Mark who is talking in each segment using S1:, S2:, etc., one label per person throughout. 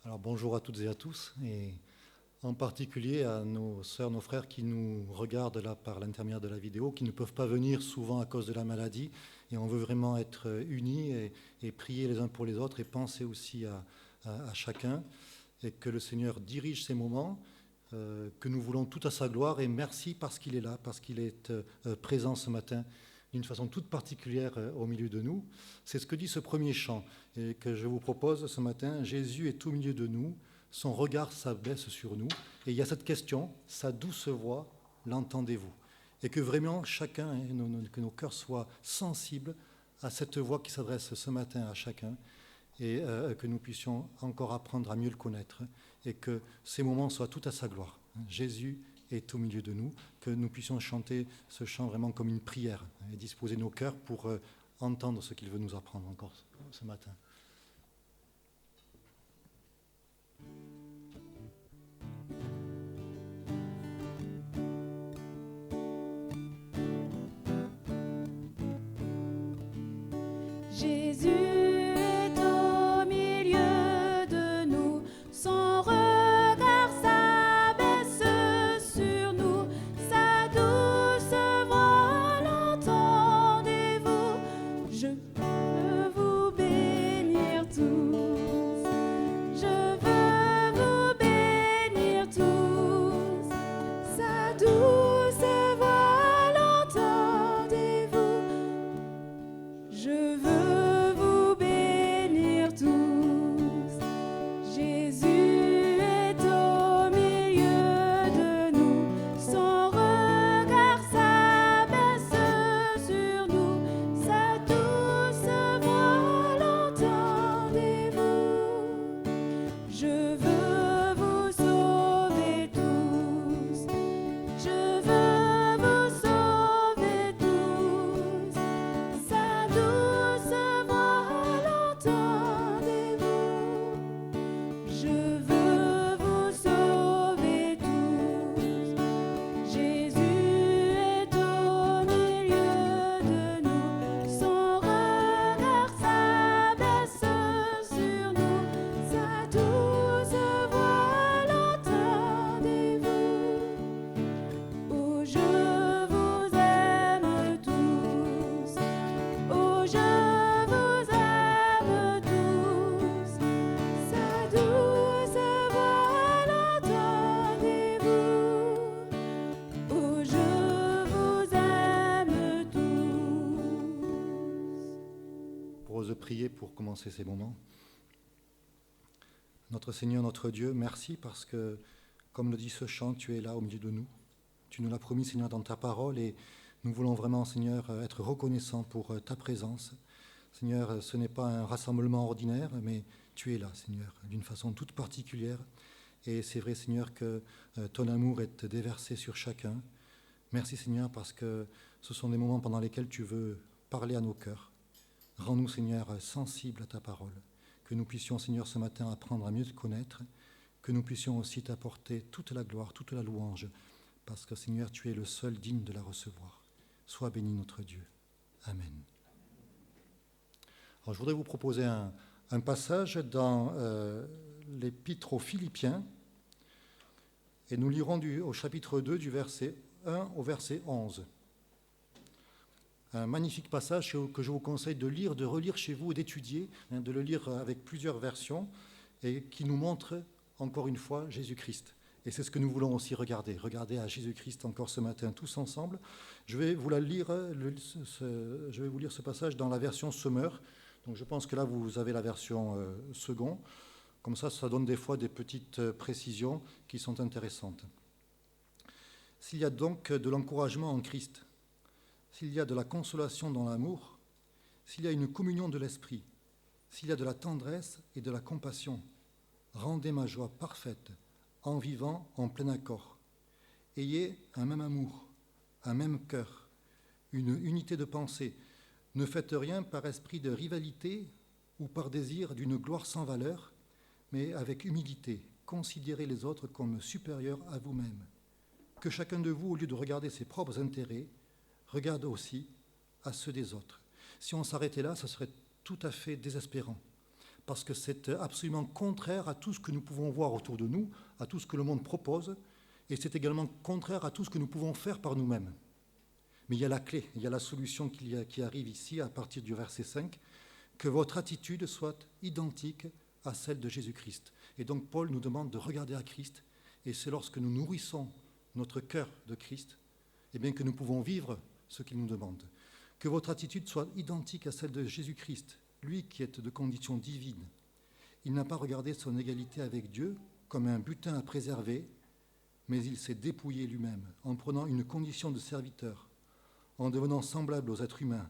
S1: Alors bonjour à toutes et à tous, et en particulier à nos sœurs, nos frères qui nous regardent là par l'intermédiaire de la vidéo, qui ne peuvent pas venir souvent à cause de la maladie. Et on veut vraiment être unis et prier les uns pour les autres et penser aussi à chacun. Et que le Seigneur dirige ces moments, que nous voulons tout à sa gloire. Et merci parce qu'il est là, parce qu'il est présent ce matin d'une façon toute particulière au milieu de nous. C'est ce que dit ce premier chant et que je vous propose ce matin. Jésus est au milieu de nous, son regard s'abaisse sur nous. Et il y a cette question, sa douce voix, l'entendez-vous? Et que vraiment chacun, que nos cœurs soient sensibles à cette voix qui s'adresse ce matin à chacun et que nous puissions encore apprendre à mieux le connaître et que ces moments soient tout à sa gloire. Jésus est au milieu de nous, que nous puissions chanter ce chant vraiment comme une prière et disposer nos cœurs pour entendre ce qu'il veut nous apprendre encore ce matin.
S2: Jésus est au milieu de nous, son regard s'abaisse sur nous, sa douce voix l'entendez-vous? Je veux vous bénir tous, je veux vous bénir tous, sa douce voix l'entendez-vous? Je veux vous bénir tous. Jésus est au milieu de nous, son regard s'abaisse sur nous, sa douce voix l'entendez-vous? Je veux vous sauver tous, je veux vous sauver tous, sa douce voix l'entendez-vous? Je veux vous sauver tous. Jésus est au milieu de nous, son regard s'abaisse sur nous, sa douce voix l'entendez-vous? Oh, je vous aime tous, oh, je vous aime tous, sa douce voix l'entendez-vous? Oh, je vous aime tous.
S1: Pour prier pour commencer ces moments. Notre Seigneur, notre Dieu, merci parce que, comme le dit ce chant, tu es là au milieu de nous. Tu nous l'as promis, Seigneur, dans ta parole et nous voulons vraiment, Seigneur, être reconnaissants pour ta présence. Seigneur, ce n'est pas un rassemblement ordinaire, mais tu es là, Seigneur, d'une façon toute particulière. Et c'est vrai, Seigneur, que ton amour est déversé sur chacun. Merci, Seigneur, parce que ce sont des moments pendant lesquels tu veux parler à nos cœurs. Rends-nous, Seigneur, sensibles à ta parole. Que nous puissions, Seigneur, ce matin apprendre à mieux te connaître. Que nous puissions aussi t'apporter toute la gloire, toute la louange. Parce que, Seigneur, tu es le seul digne de la recevoir. Sois béni, notre Dieu. Amen. Alors, je voudrais vous proposer un passage dans l'Épître aux Philippiens. Et nous lirons au chapitre 2, du verset 1 au verset 11. Un magnifique passage que je vous conseille de lire, de relire chez vous et d'étudier, de le lire avec plusieurs versions, et qui nous montre, encore une fois, Jésus-Christ. Et c'est ce que nous voulons aussi regarder à Jésus-Christ encore ce matin, tous ensemble. Je vais vous lire ce passage dans la version Semeur. Donc je pense que là, vous avez la version second. Comme ça donne des fois des petites précisions qui sont intéressantes. S'il y a donc de l'encouragement en Christ, s'il y a de la consolation dans l'amour, s'il y a une communion de l'esprit, s'il y a de la tendresse et de la compassion, rendez ma joie parfaite en vivant en plein accord. Ayez un même amour, un même cœur, une unité de pensée. Ne faites rien par esprit de rivalité ou par désir d'une gloire sans valeur, mais avec humilité, considérez les autres comme supérieurs à vous-même. Que chacun de vous, au lieu de regarder ses propres intérêts, regarde aussi à ceux des autres. Si on s'arrêtait là, ce serait tout à fait désespérant. parce que c'est absolument contraire à tout ce que nous pouvons voir autour de nous, à tout ce que le monde propose, et c'est également contraire à tout ce que nous pouvons faire par nous-mêmes. Mais il y a la clé, il y a la solution qui arrive ici à partir du verset 5, que votre attitude soit identique à celle de Jésus-Christ. Et donc Paul nous demande de regarder à Christ, et c'est lorsque nous nourrissons notre cœur de Christ, eh bien que nous pouvons vivre ce qu'il nous demande. Que votre attitude soit identique à celle de Jésus-Christ, lui qui est de condition divine. Il n'a pas regardé son égalité avec Dieu comme un butin à préserver, mais il s'est dépouillé lui-même en prenant une condition de serviteur, en devenant semblable aux êtres humains.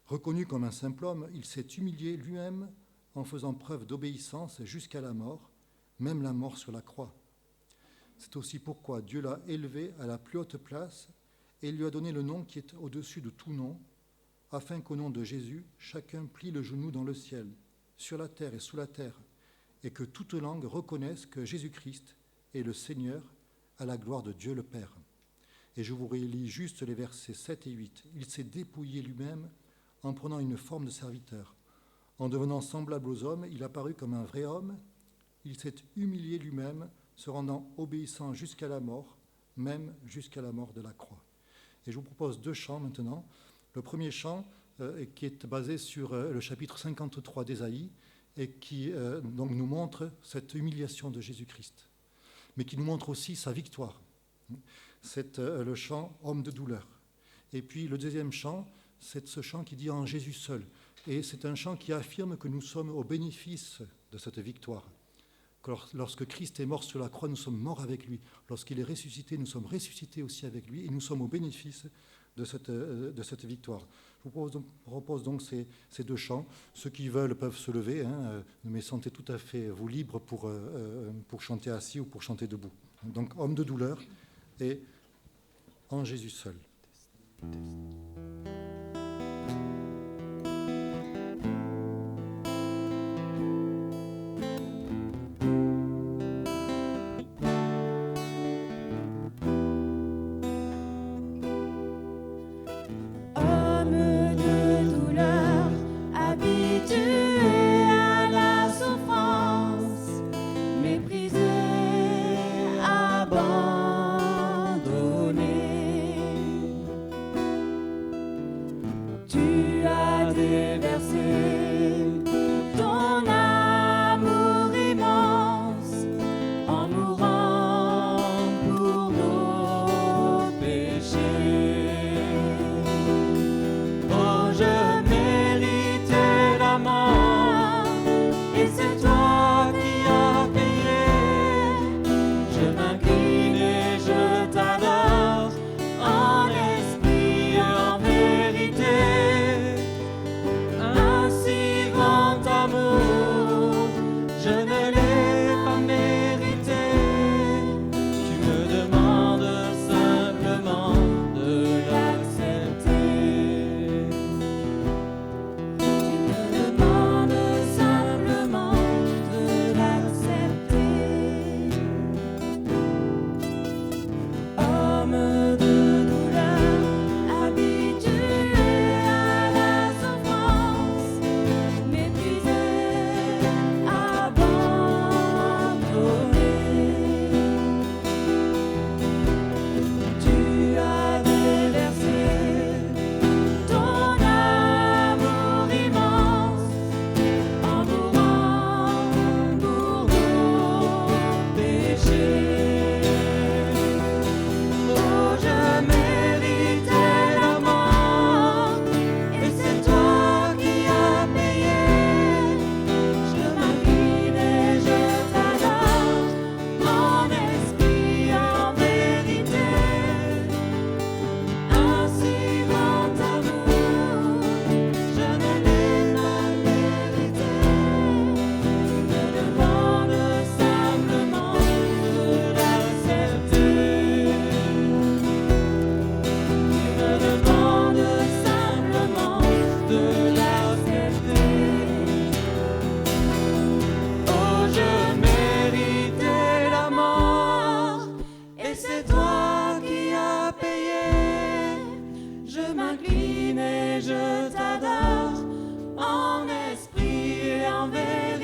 S1: Reconnu comme un simple homme, il s'est humilié lui-même en faisant preuve d'obéissance jusqu'à la mort, même la mort sur la croix. C'est aussi pourquoi Dieu l'a élevé à la plus haute place et lui a donné le nom qui est au-dessus de tout nom, afin qu'au nom de Jésus, chacun plie le genou dans le ciel, sur la terre et sous la terre, et que toute langue reconnaisse que Jésus-Christ est le Seigneur, à la gloire de Dieu le Père. Et je vous relis juste les versets 7 et 8. Il s'est dépouillé lui-même en prenant une forme de serviteur. En devenant semblable aux hommes, il apparut comme un vrai homme. Il s'est humilié lui-même, se rendant obéissant jusqu'à la mort, même jusqu'à la mort de la croix. Et je vous propose 2 chants maintenant. Le premier chant qui est basé sur le chapitre 53 d'Ésaïe et qui donc nous montre cette humiliation de Jésus-Christ, mais qui nous montre aussi sa victoire. C'est le chant « Homme de douleur ». Et puis le deuxième chant, c'est ce chant qui dit « En Jésus seul ». Et c'est un chant qui affirme que nous sommes au bénéfice de cette victoire. Que lorsque Christ est mort sur la croix, nous sommes morts avec lui. Lorsqu'il est ressuscité, nous sommes ressuscités aussi avec lui et nous sommes au bénéfice de cette victoire. Je vous propose donc ces 2 chants. Ceux qui veulent peuvent se lever, mais sentez tout à fait vous libres pour chanter assis ou pour chanter debout. Donc, homme de douleur et en Jésus seul.
S2: Je m'incline et je t'adore en esprit et en vérité.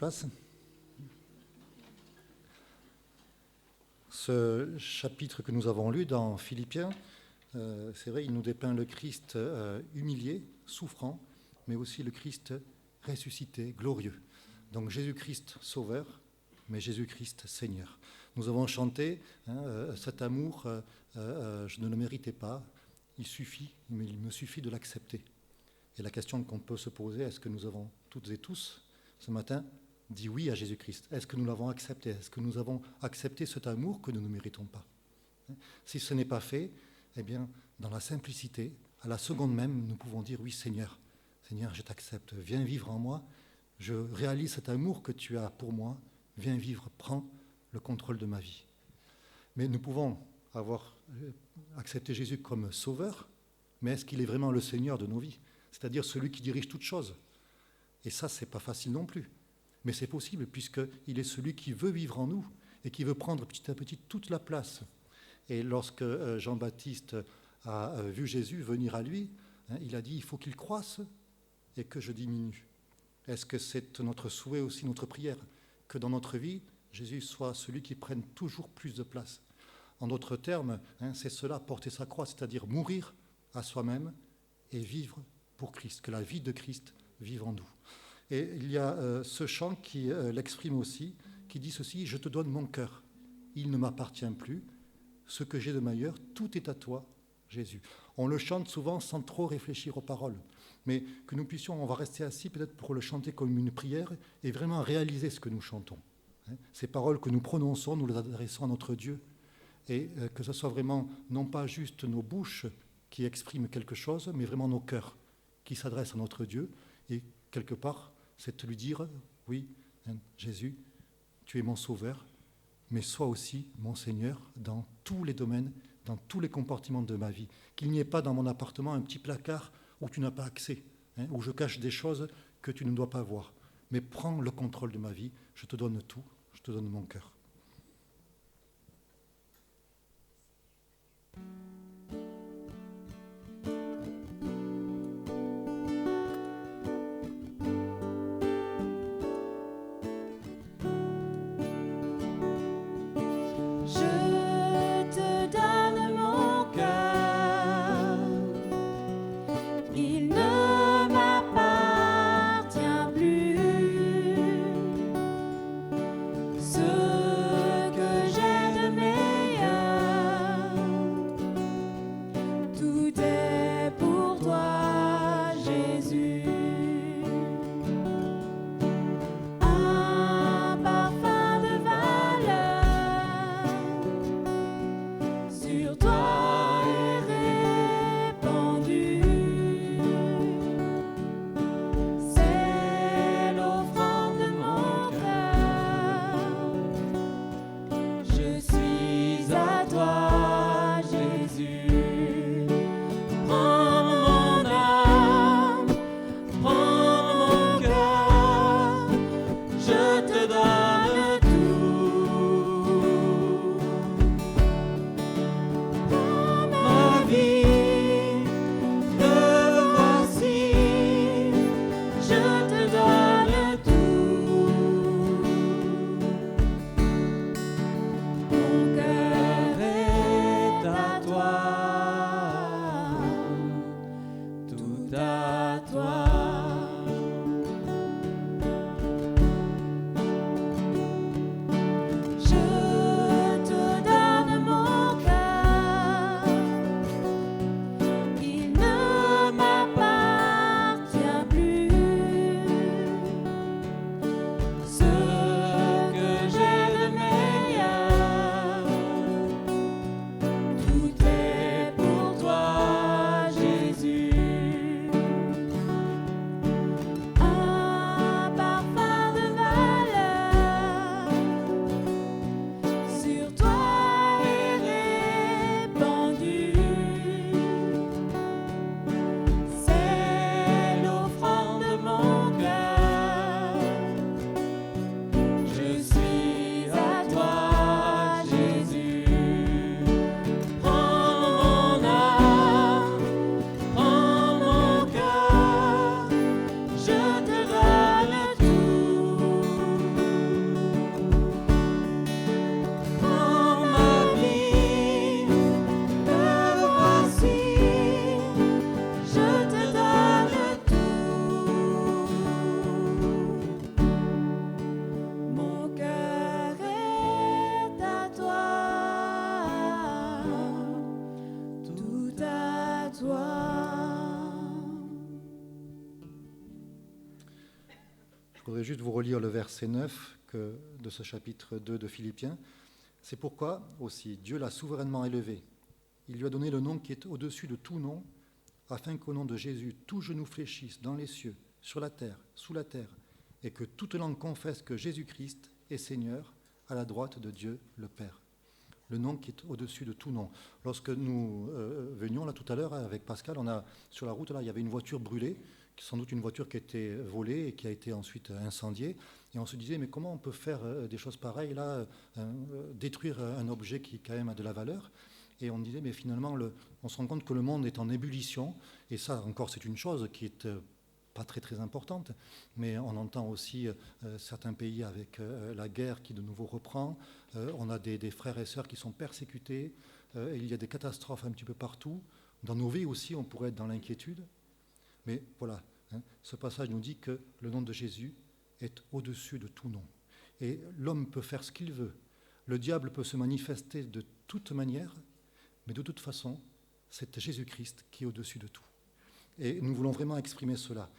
S1: passe. Ce chapitre que nous avons lu dans Philippiens, c'est vrai, il nous dépeint le Christ humilié, souffrant, mais aussi le Christ ressuscité, glorieux. Donc Jésus-Christ sauveur, mais Jésus-Christ Seigneur. Nous avons chanté cet amour, je ne le méritais pas, il me suffit de l'accepter. Et la question qu'on peut se poser, est-ce que nous avons toutes et tous ce matin dit oui à Jésus-Christ? Est-ce que nous l'avons accepté? Est-ce que nous avons accepté cet amour que nous ne méritons pas? Si ce n'est pas fait, eh bien, dans la simplicité, à la seconde même, nous pouvons dire oui Seigneur, Seigneur, je t'accepte, viens vivre en moi, je réalise cet amour que tu as pour moi, viens vivre, prends le contrôle de ma vie. Mais nous pouvons avoir accepté Jésus comme sauveur, mais est-ce qu'il est vraiment le Seigneur de nos vies? C'est-à-dire celui qui dirige toutes choses. Et ça, ce n'est pas facile non plus. Mais c'est possible, puisqu'il est celui qui veut vivre en nous et qui veut prendre petit à petit toute la place. Et lorsque Jean-Baptiste a vu Jésus venir à lui, il a dit, il faut qu'il croisse et que je diminue. Est-ce que c'est notre souhait aussi, notre prière, que dans notre vie, Jésus soit celui qui prenne toujours plus de place? En d'autres termes, c'est cela, porter sa croix, c'est-à-dire mourir à soi-même et vivre pour Christ, que la vie de Christ vive en nous. Et il y a ce chant qui l'exprime aussi, qui dit ceci, « Je te donne mon cœur, il ne m'appartient plus, ce que j'ai de meilleur, tout est à toi, Jésus. » On le chante souvent sans trop réfléchir aux paroles, mais que nous puissions, on va rester assis peut-être pour le chanter comme une prière et vraiment réaliser ce que nous chantons. Ces paroles que nous prononçons, nous les adressons à notre Dieu, et que ce soit vraiment non pas juste nos bouches qui expriment quelque chose, mais vraiment nos cœurs qui s'adressent à notre Dieu, et quelque part, c'est de lui dire, oui, Jésus, tu es mon sauveur, mais sois aussi mon Seigneur dans tous les domaines, dans tous les compartiments de ma vie. Qu'il n'y ait pas dans mon appartement un petit placard où tu n'as pas accès, où je cache des choses que tu ne dois pas voir. Mais prends le contrôle de ma vie, je te donne tout, je te donne mon cœur.
S2: Mon
S1: voudrais juste vous relire le verset 9 de ce chapitre 2 de Philippiens. C'est pourquoi aussi Dieu l'a souverainement élevé. Il lui a donné le nom qui est au-dessus de tout nom, afin qu'au nom de Jésus, tout genou fléchisse dans les cieux, sur la terre, sous la terre, et que toute langue confesse que Jésus-Christ est Seigneur, à la droite de Dieu le Père. Le nom qui est au-dessus de tout nom. Lorsque nous venions là tout à l'heure avec Pascal, sur la route, là, il y avait une voiture brûlée, sans doute une voiture qui a été volée et qui a été ensuite incendiée. Et on se disait, mais comment on peut faire des choses pareilles, là, détruire un objet qui quand même a de la valeur? Et on disait, mais finalement, on se rend compte que le monde est en ébullition. Et ça, encore, c'est une chose qui est pas très très importante. Mais on entend aussi certains pays avec la guerre qui de nouveau reprend. On a des frères et sœurs qui sont persécutés. Il y a des catastrophes un petit peu partout. Dans nos vies aussi, on pourrait être dans l'inquiétude. Mais voilà, ce passage nous dit que le nom de Jésus est au-dessus de tout nom. Et l'homme peut faire ce qu'il veut. Le diable peut se manifester de toute manière. Mais de toute façon, c'est Jésus-Christ qui est au-dessus de tout. Et nous voulons vraiment exprimer cela,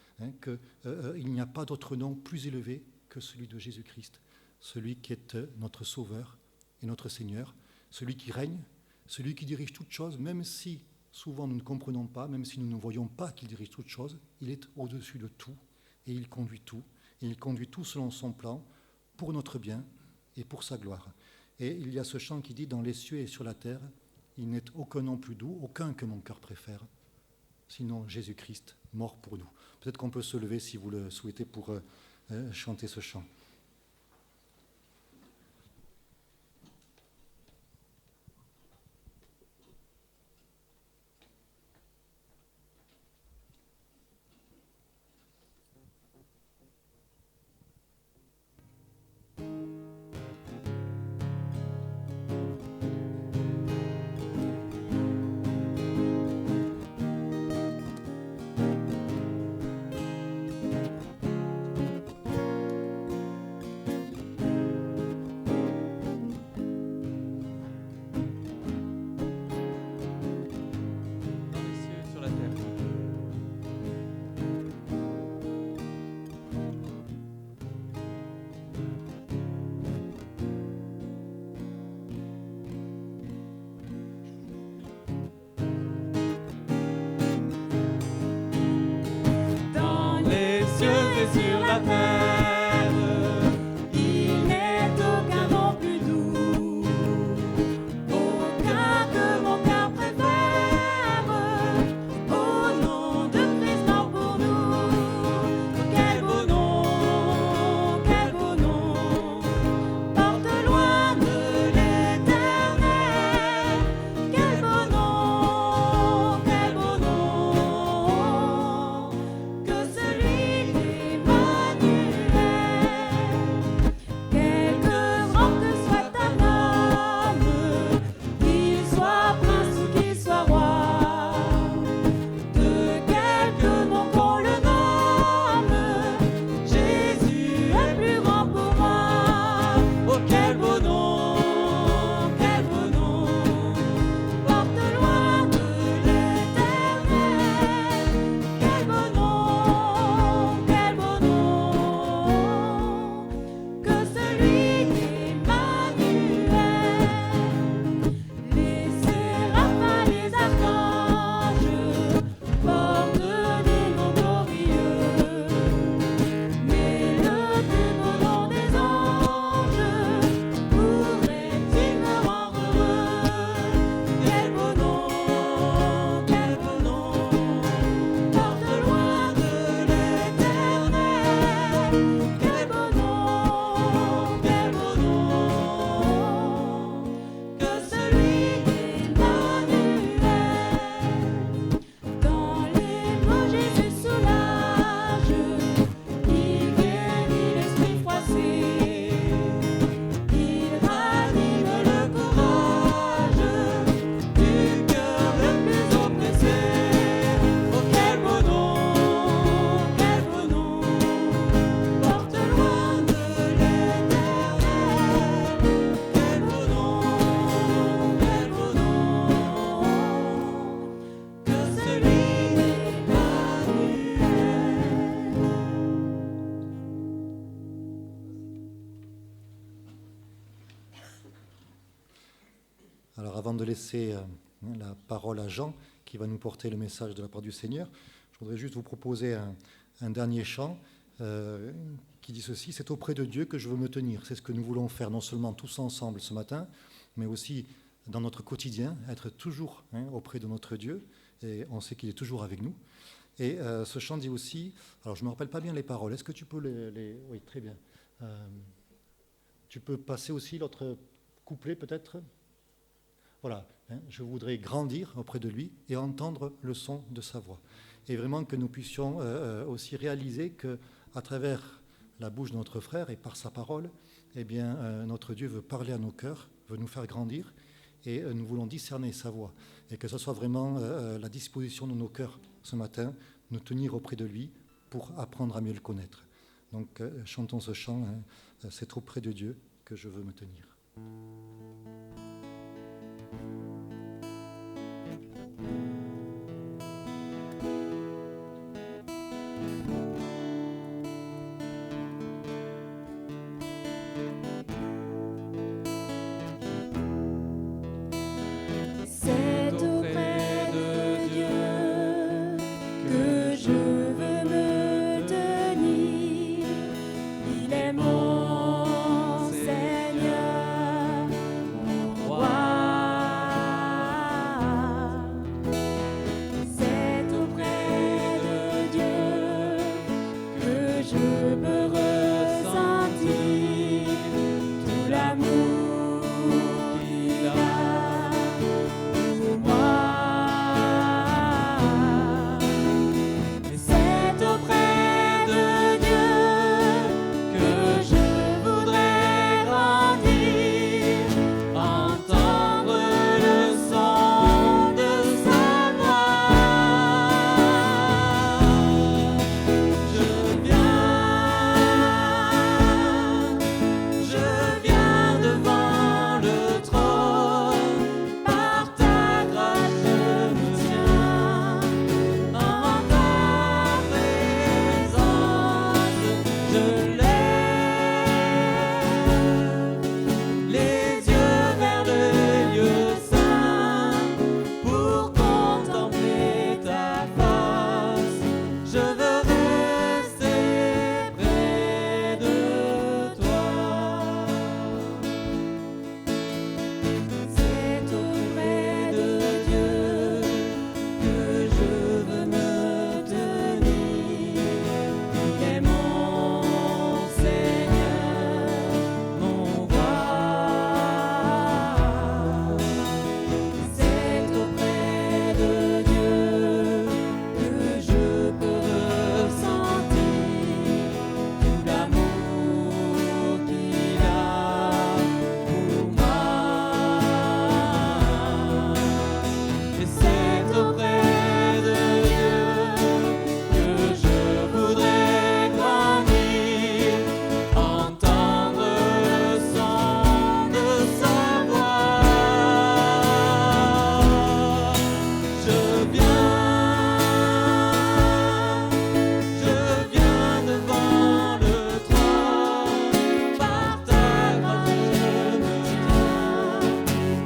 S1: qu'il n'y a pas d'autre nom plus élevé que celui de Jésus-Christ, celui qui est notre Sauveur et notre Seigneur, celui qui règne, celui qui dirige toutes choses, même si souvent nous ne comprenons pas, même si nous ne voyons pas qu'il dirige toutes choses, il est au-dessus de tout et il conduit tout. Et il conduit tout selon son plan, pour notre bien et pour sa gloire. Et il y a ce chant qui dit « Dans les cieux et sur la terre », il n'est aucun nom plus doux, aucun que mon cœur préfère, sinon Jésus-Christ, mort pour nous. Peut-être qu'on peut se lever si vous le souhaitez pour chanter ce chant. Alors avant de laisser la parole à Jean, qui va nous porter le message de la part du Seigneur, je voudrais juste vous proposer un dernier chant qui dit ceci: c'est auprès de Dieu que je veux me tenir. C'est ce que nous voulons faire non seulement tous ensemble ce matin, mais aussi dans notre quotidien, être toujours auprès de notre Dieu, et on sait qu'il est toujours avec nous. Et ce chant dit aussi, alors je ne me rappelle pas bien les paroles, est-ce que tu peux Oui, très bien. Tu peux passer aussi l'autre couplet peut-être? Voilà, je voudrais grandir auprès de lui et entendre le son de sa voix. Et vraiment que nous puissions aussi réaliser qu'à travers la bouche de notre frère et par sa parole, eh bien, notre Dieu veut parler à nos cœurs, veut nous faire grandir, et nous voulons discerner sa voix. Et que ce soit vraiment la disposition de nos cœurs ce matin, nous tenir auprès de lui pour apprendre à mieux le connaître. Donc chantons ce chant, c'est auprès de Dieu que je veux me tenir.
S2: C'est auprès de Dieu que je veux me tenir. Il est mon Seigneur, mon roi. C'est auprès de Dieu que je peux ressentir tout l'amour qu'il a pour moi. Et c'est auprès de Dieu que je voudrais grandir, entendre le son de sa voix. Je viens devant le trône, par ta grâce je me tiens, en ta présence je lève les yeux vers le lieu saint pour contempler ta face. Je veux rester près de toi. C'est auprès de Dieu que je veux me tenir. Il est mon Seigneur, mon roi. C'est auprès de Dieu que je peux ressentir tout l'amour qu'il a pour moi. Et c'est auprès de Dieu que je voudrais grandir, entendre le son de sa voix. Je viens devant le trône, par ta grâce je me tiens,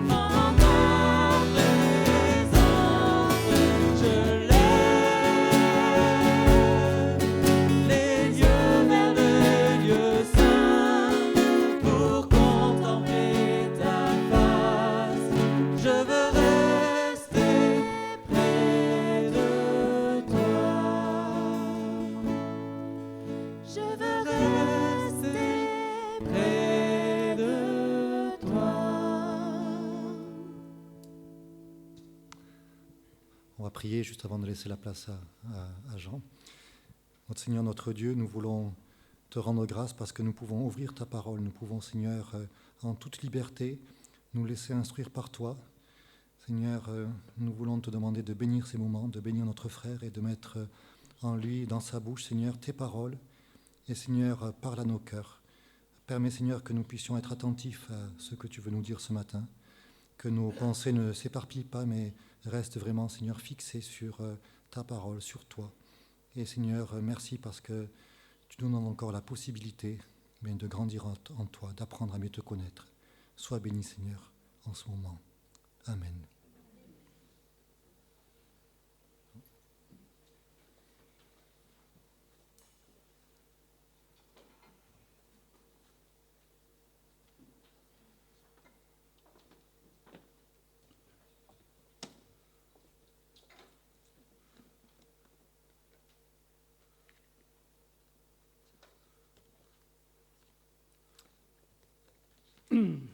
S2: en ta présence je lève les yeux vers le lieu saint pour contempler ta face. Je veux rester près de toi. Je veux rester près de toi.
S1: On va prier juste avant de laisser la place à Jean. Notre Seigneur, notre Dieu, nous voulons te rendre grâce parce que nous pouvons ouvrir ta parole. Nous pouvons, Seigneur, en toute liberté, nous laisser instruire par toi. Seigneur, nous voulons te demander de bénir ces moments, de bénir notre frère et de mettre en lui, dans sa bouche, Seigneur, tes paroles. Et Seigneur, parle à nos cœurs. Permets, Seigneur, que nous puissions être attentifs à ce que tu veux nous dire ce matin. Que nos pensées ne s'éparpillent pas, mais restent vraiment, Seigneur, fixées sur ta parole, sur toi. Et Seigneur, merci parce que tu nous donnes encore la possibilité de grandir en toi, d'apprendre à mieux te connaître. Sois béni, Seigneur, en ce moment. Amen.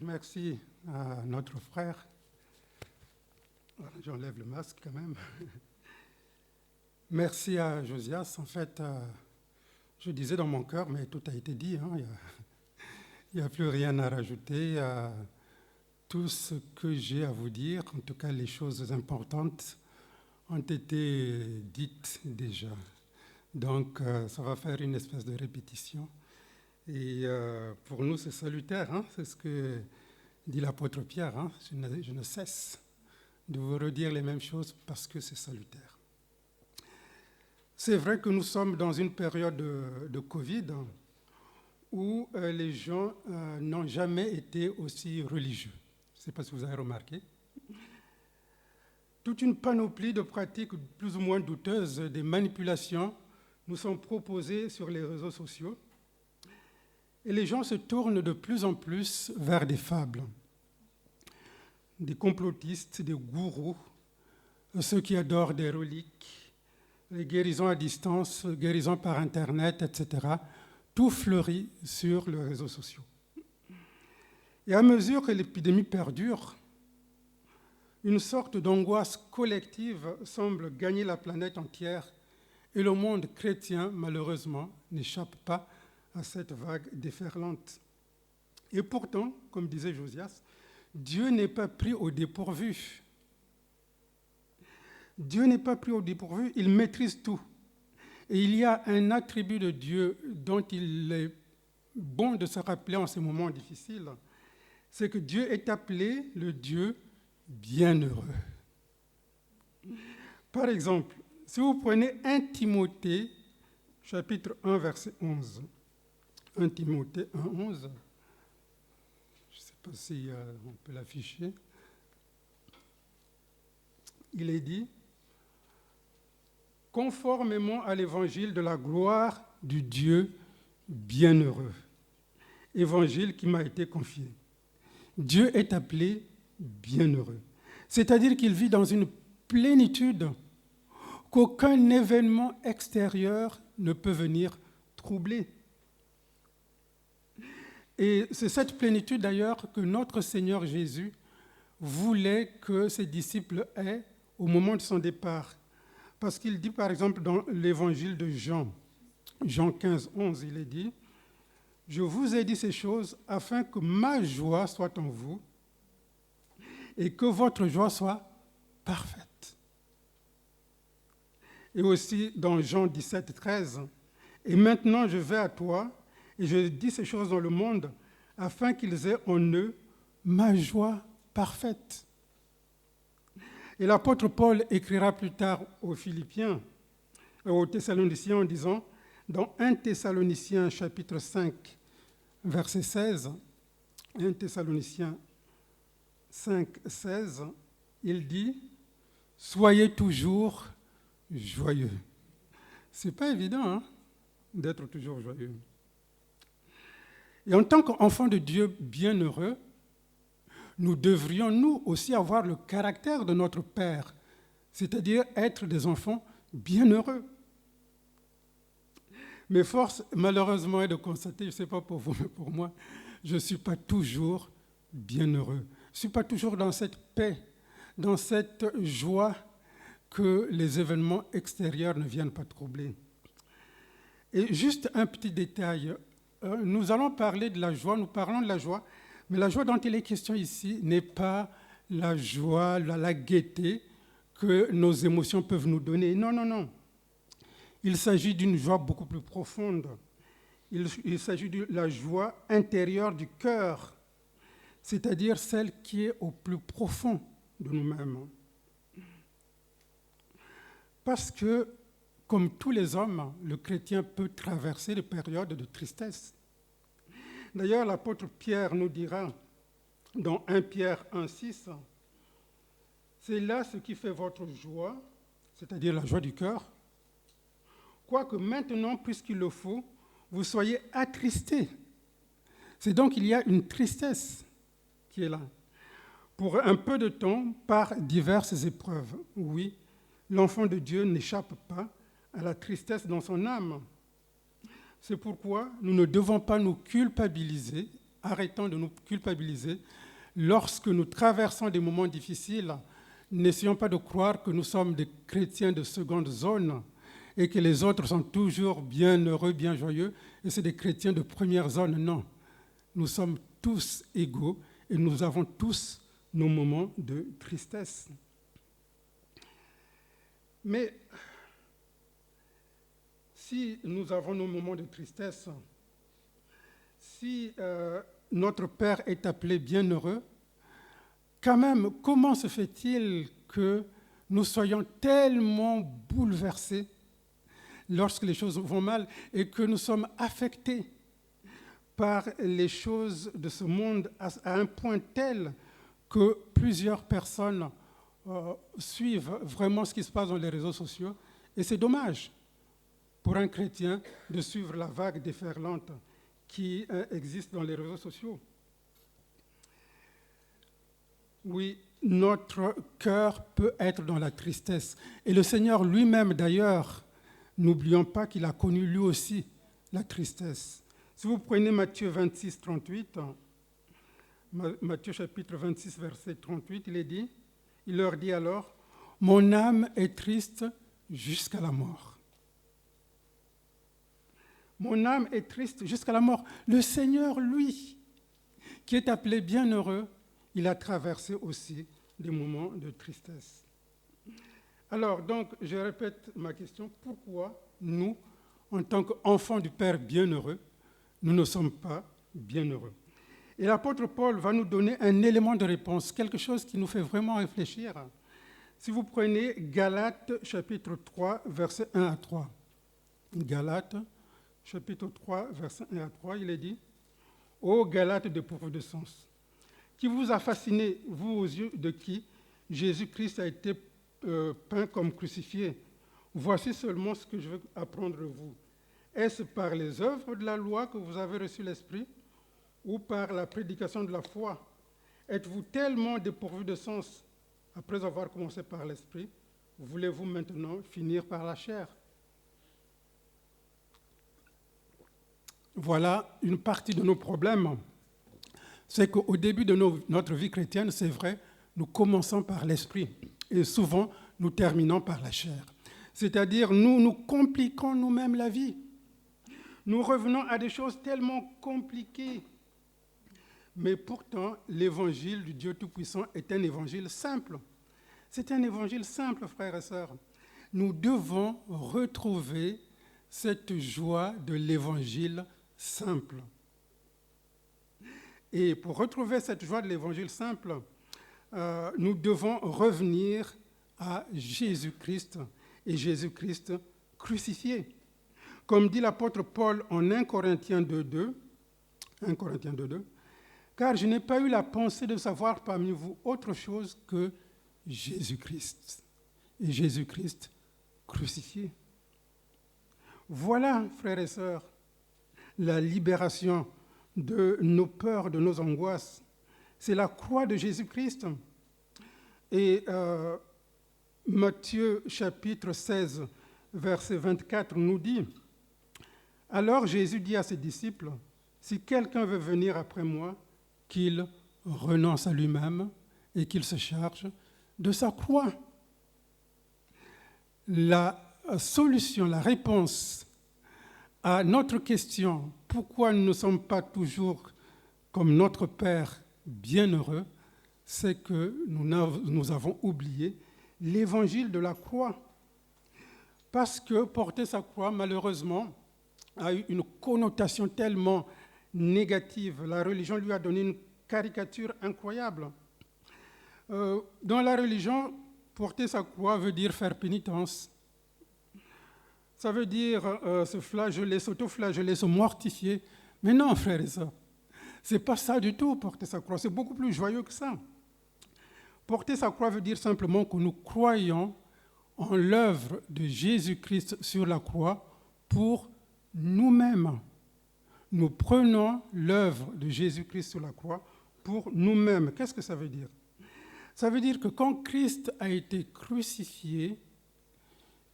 S3: Merci à notre frère. J'enlève le masque quand même. Merci à Josias. En fait, je disais dans mon cœur, mais tout a été dit. Hein, il n'y a plus rien à rajouter. Tout ce que j'ai à vous dire, en tout cas les choses importantes, ont été dites déjà. Donc, ça va faire une espèce de répétition. Et pour nous, c'est salutaire, hein, c'est ce que dit l'apôtre Pierre. Hein, je ne cesse de vous redire les mêmes choses parce que c'est salutaire. C'est vrai que nous sommes dans une période de Covid où les gens n'ont jamais été aussi religieux. Je ne sais pas si vous avez remarqué. Toute une panoplie de pratiques plus ou moins douteuses, des manipulations, nous sont proposées sur les réseaux sociaux. Et les gens se tournent de plus en plus vers des fables, des complotistes, des gourous, ceux qui adorent des reliques, les guérisons à distance, guérisons par Internet, etc. Tout fleurit sur les réseaux sociaux. Et à mesure que l'épidémie perdure, une sorte d'angoisse collective semble gagner la planète entière et le monde chrétien, malheureusement, n'échappe pas à cette vague déferlante. Et pourtant, comme disait Josias, Dieu n'est pas pris au dépourvu. Dieu n'est pas pris au dépourvu, il maîtrise tout. Et il y a un attribut de Dieu dont il est bon de se rappeler en ces moments difficiles, c'est que Dieu est appelé le Dieu bienheureux. Par exemple, si vous prenez 1 Timothée, chapitre 1, verset 11, 1 Timothée 1, 11, je ne sais pas si on peut l'afficher, il est dit « Conformément à l'évangile de la gloire du Dieu bienheureux, évangile qui m'a été confié. Dieu est appelé bienheureux, c'est-à-dire qu'il vit dans une plénitude qu'aucun événement extérieur ne peut venir troubler. Et c'est cette plénitude d'ailleurs que notre Seigneur Jésus voulait que ses disciples aient au moment de son départ. Parce qu'il dit par exemple dans l'évangile de Jean, Jean 15, 11, il est dit « Je vous ai dit ces choses afin que ma joie soit en vous et que votre joie soit parfaite. » Et aussi dans Jean 17, 13, « Et maintenant je vais à toi et je dis ces choses dans le monde afin qu'ils aient en eux ma joie parfaite. » Et l'apôtre Paul écrira plus tard aux Philippiens, aux Thessaloniciens en disant, dans 1 Thessaloniciens chapitre 5, verset 16, 1 Thessaloniciens 5, 16, il dit « Soyez toujours joyeux. » Ce n'est pas évident hein, d'être toujours joyeux. Et en tant qu'enfants de Dieu bienheureux, nous devrions, nous aussi, avoir le caractère de notre Père, c'est-à-dire être des enfants bienheureux. Mais force, malheureusement, est de constater, je ne sais pas pour vous, mais pour moi, je ne suis pas toujours bienheureux. Je ne suis pas toujours dans cette paix, dans cette joie que les événements extérieurs ne viennent pas troubler. Et juste un petit détail, nous allons parler de la joie, nous parlons de la joie, mais la joie dont il est question ici n'est pas la joie, la gaieté que nos émotions peuvent nous donner. Non, non, non. Il s'agit d'une joie beaucoup plus profonde. Il s'agit de la joie intérieure du cœur, c'est-à-dire celle qui est au plus profond de nous-mêmes. Parce que, comme tous les hommes, le chrétien peut traverser des périodes de tristesse. D'ailleurs, l'apôtre Pierre nous dira, dans 1 Pierre 1,6, C'est là ce qui fait votre joie, c'est-à-dire la joie du cœur. Quoique maintenant, puisqu'il le faut, vous soyez attristés. C'est donc qu'il y a une tristesse qui est là. Pour un peu de temps, par diverses épreuves. Oui, l'enfant de Dieu n'échappe pas à la tristesse dans son âme. C'est pourquoi nous ne devons pas nous culpabiliser, arrêtons de nous culpabiliser, lorsque nous traversons des moments difficiles. N'essayons pas de croire que nous sommes des chrétiens de seconde zone et que les autres sont toujours bien heureux, bien joyeux, et c'est des chrétiens de première zone. Non, nous sommes tous égaux et nous avons tous nos moments de tristesse. Mais si nous avons nos moments de tristesse, si notre Père est appelé bienheureux, quand même, comment se fait-il que nous soyons tellement bouleversés lorsque les choses vont mal et que nous sommes affectés par les choses de ce monde à un point tel que plusieurs personnes suivent vraiment ce qui se passe dans les réseaux sociaux. Et c'est dommage pour un chrétien de suivre la vague déferlante qui existe dans les réseaux sociaux. Oui, notre cœur peut être dans la tristesse. Et le Seigneur lui-même, d'ailleurs, n'oublions pas qu'il a connu lui aussi la tristesse. Si vous prenez Matthieu 26, 38, Matthieu chapitre 26, verset 38, il leur dit alors, « Mon âme est triste jusqu'à la mort. » Mon âme est triste jusqu'à la mort. Le Seigneur, lui, qui est appelé bienheureux, il a traversé aussi des moments de tristesse. Alors, donc, je répète ma question. Pourquoi nous, en tant qu'enfants du Père bienheureux, nous ne sommes pas bienheureux? Et l'apôtre Paul va nous donner un élément de réponse, quelque chose qui nous fait vraiment réfléchir. Si vous prenez Galates, chapitre 3, versets 1 à 3. Galates, chapitre 3, versets 1 à 3, il est dit, « Ô Galates dépourvus de sens, qui vous a fasciné, vous aux yeux de qui Jésus-Christ a été peint comme crucifié. Voici seulement ce que je veux apprendre de vous. Est-ce par les œuvres de la loi que vous avez reçu l'Esprit ou par la prédication de la foi? Êtes-vous tellement dépourvus de sens après avoir commencé par l'Esprit? Voulez-vous maintenant finir par la chair? » Voilà une partie de nos problèmes. C'est qu'au début de notre vie chrétienne, c'est vrai, nous commençons par l'esprit et souvent nous terminons par la chair. C'est-à-dire, nous compliquons nous-mêmes la vie. Nous revenons à des choses tellement compliquées. Mais pourtant, l'évangile du Dieu Tout-Puissant est un évangile simple. C'est un évangile simple, frères et sœurs. Nous devons retrouver cette joie de l'évangile simple. Et pour retrouver cette joie de l'évangile simple, nous devons revenir à Jésus-Christ et Jésus-Christ crucifié. Comme dit l'apôtre Paul en 1 Corinthiens 2:2, « Car je n'ai pas eu la pensée de savoir parmi vous autre chose que Jésus-Christ et Jésus-Christ crucifié. » Voilà, frères et sœurs, la libération de nos peurs, de nos angoisses. C'est la croix de Jésus-Christ. Et Matthieu chapitre 16, verset 24 nous dit, « Alors Jésus dit à ses disciples, « Si quelqu'un veut venir après moi, qu'il renonce à lui-même et qu'il se charge de sa croix. » La solution, la réponse à notre question, pourquoi nous ne sommes pas toujours comme notre Père bienheureux, c'est que nous avons oublié l'évangile de la croix. Parce que porter sa croix, malheureusement, a eu une connotation tellement négative. La religion lui a donné une caricature incroyable. Dans la religion, porter sa croix veut dire faire pénitence. Ça veut dire se flageller, s'auto-flageller, se mortifier. Mais non, frères et sœurs, ce n'est pas ça du tout, porter sa croix. C'est beaucoup plus joyeux que ça. Porter sa croix veut dire simplement que nous croyons en l'œuvre de Jésus-Christ sur la croix pour nous-mêmes. Nous prenons l'œuvre de Jésus-Christ sur la croix pour nous-mêmes. Qu'est-ce que ça veut dire? Ça veut dire que quand Christ a été crucifié,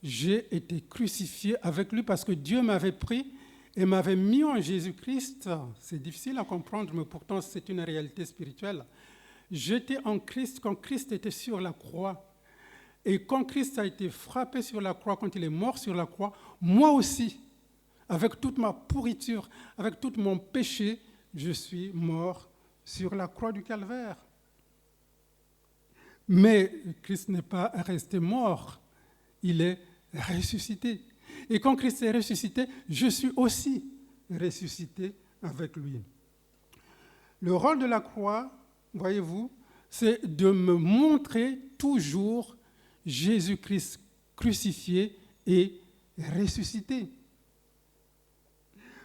S3: j'ai été crucifié avec lui parce que Dieu m'avait pris et m'avait mis en Jésus-Christ. C'est difficile à comprendre, mais pourtant c'est une réalité spirituelle. J'étais en Christ quand Christ était sur la croix. Et quand Christ a été frappé sur la croix, quand il est mort sur la croix, moi aussi, avec toute ma pourriture, avec tout mon péché, je suis mort sur la croix du calvaire. Mais Christ n'est pas resté mort, il est ressuscité. Et quand Christ est ressuscité, je suis aussi ressuscité avec lui. Le rôle de la croix, voyez-vous, c'est de me montrer toujours Jésus-Christ crucifié et ressuscité.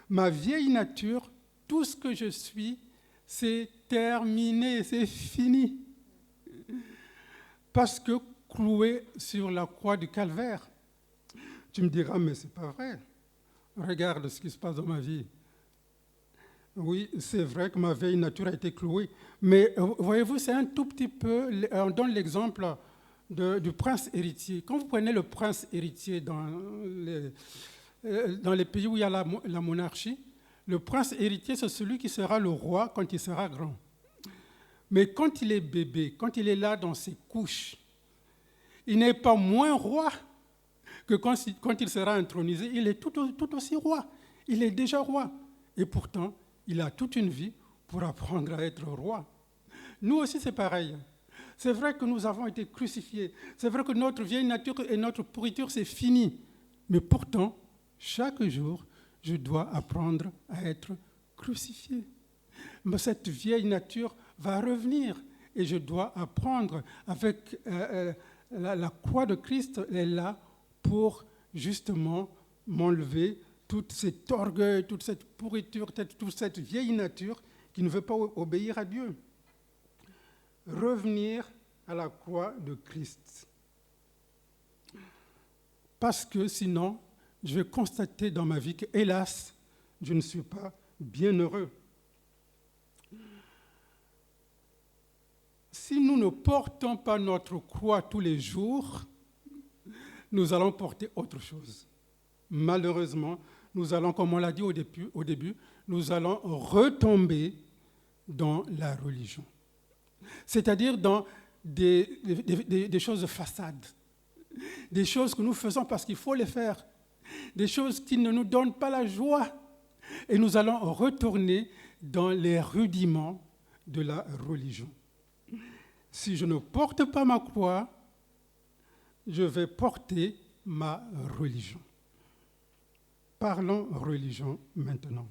S3: Ma vieille nature, tout ce que je suis, c'est terminé, c'est fini. Parce que cloué sur la croix du calvaire. Tu me diras, mais ce n'est pas vrai. Regarde ce qui se passe dans ma vie. Oui, c'est vrai que ma vieille nature a été clouée. Mais voyez-vous, c'est un tout petit peu... On donne l'exemple du prince héritier. Quand vous prenez le prince héritier dans les pays où il y a la monarchie, le prince héritier, c'est celui qui sera le roi quand il sera grand. Mais quand il est bébé, quand il est là dans ses couches, il n'est pas moins roi que quand il sera intronisé. Il est tout aussi roi. Il est déjà roi. Et pourtant, il a toute une vie pour apprendre à être roi. Nous aussi, c'est pareil. C'est vrai que nous avons été crucifiés. C'est vrai que notre vieille nature et notre pourriture, c'est fini. Mais pourtant, chaque jour, je dois apprendre à être crucifié. Mais cette vieille nature va revenir et je dois apprendre avec la croix de Christ est là pour justement m'enlever tout cet orgueil, toute cette pourriture, toute cette vieille nature qui ne veut pas obéir à Dieu. Revenir à la croix de Christ. Parce que sinon, je vais constater dans ma vie que, hélas, je ne suis pas bien heureux. Si nous ne portons pas notre croix tous les jours, nous allons porter autre chose. Malheureusement, nous allons, comme on l'a dit au début, nous allons retomber dans la religion. C'est-à-dire dans des choses de façade, des choses que nous faisons parce qu'il faut les faire, des choses qui ne nous donnent pas la joie. Et nous allons retourner dans les rudiments de la religion. Si je ne porte pas ma croix, je vais porter ma religion. Parlons religion maintenant.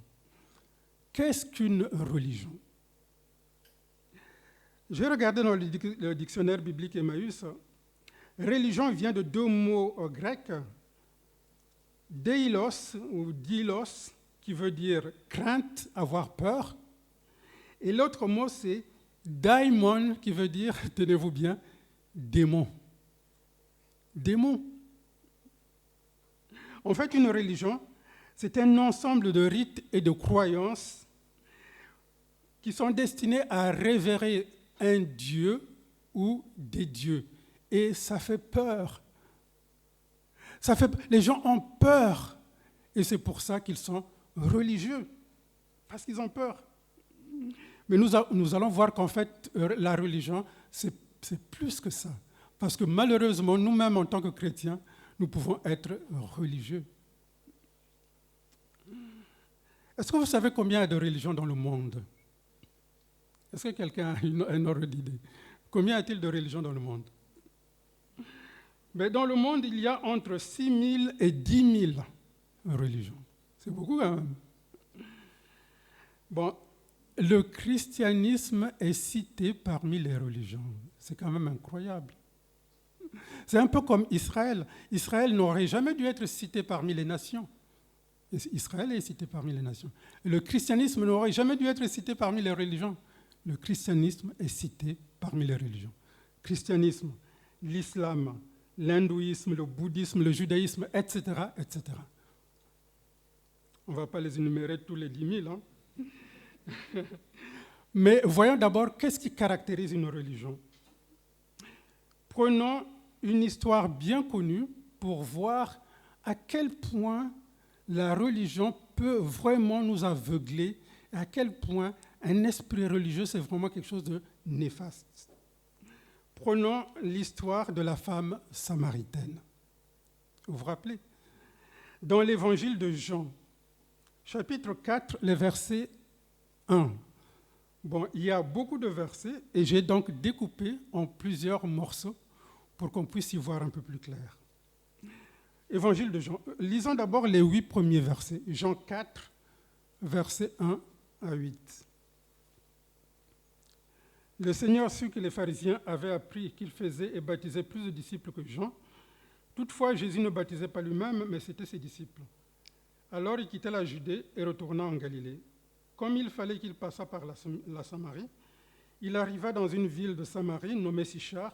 S3: Qu'est-ce qu'une religion? J'ai regardé dans le dictionnaire biblique Emmaüs. Religion vient de deux mots grecs. Deilos ou dilos, qui veut dire crainte, avoir peur. Et l'autre mot, c'est daimon, qui veut dire, tenez-vous bien, démon. Démon. En fait, une religion, c'est un ensemble de rites et de croyances qui sont destinés à révérer un Dieu ou des dieux. Et ça fait peur. Les gens ont peur. Et c'est pour ça qu'ils sont religieux. Parce qu'ils ont peur. Mais nous allons voir qu'en fait, la religion, c'est plus que ça. Parce que malheureusement, nous-mêmes, en tant que chrétiens, nous pouvons être religieux. Est-ce que vous savez combien il y a de religions dans le monde? Est-ce que quelqu'un a un ordre d'idée? Combien y a-t-il de religions dans le monde? Mais dans le monde, il y a entre 6 000 et 10 000 religions. C'est beaucoup quand même. Bon, le christianisme est cité parmi les religions. C'est quand même incroyable. C'est un peu comme Israël. Israël n'aurait jamais dû être cité parmi les nations. Israël est cité parmi les nations. Le christianisme n'aurait jamais dû être cité parmi les religions. Le christianisme est cité parmi les religions. christianisme, l'islam, l'hindouisme, le bouddhisme, le judaïsme, etc., etc. On ne va pas les énumérer tous les 10 000. Hein. Mais voyons d'abord qu'est-ce qui caractérise une religion. Prenons une histoire bien connue pour voir à quel point la religion peut vraiment nous aveugler, et à quel point un esprit religieux, c'est vraiment quelque chose de néfaste. Prenons l'histoire de la femme samaritaine. Vous vous rappelez? Dans l'évangile de Jean, chapitre 4, les versets 1. Bon, il y a beaucoup de versets et j'ai donc découpé en plusieurs morceaux pour qu'on puisse y voir un peu plus clair. Évangile de Jean. Lisons d'abord les 8 premiers versets. Jean 4, versets 1 à 8. Le Seigneur sut que les pharisiens avaient appris qu'il faisait et baptisait plus de disciples que Jean. Toutefois, Jésus ne baptisait pas lui-même, mais c'était ses disciples. Alors il quitta la Judée et retourna en Galilée. Comme il fallait qu'il passât par la Samarie, il arriva dans une ville de Samarie nommée Sichar,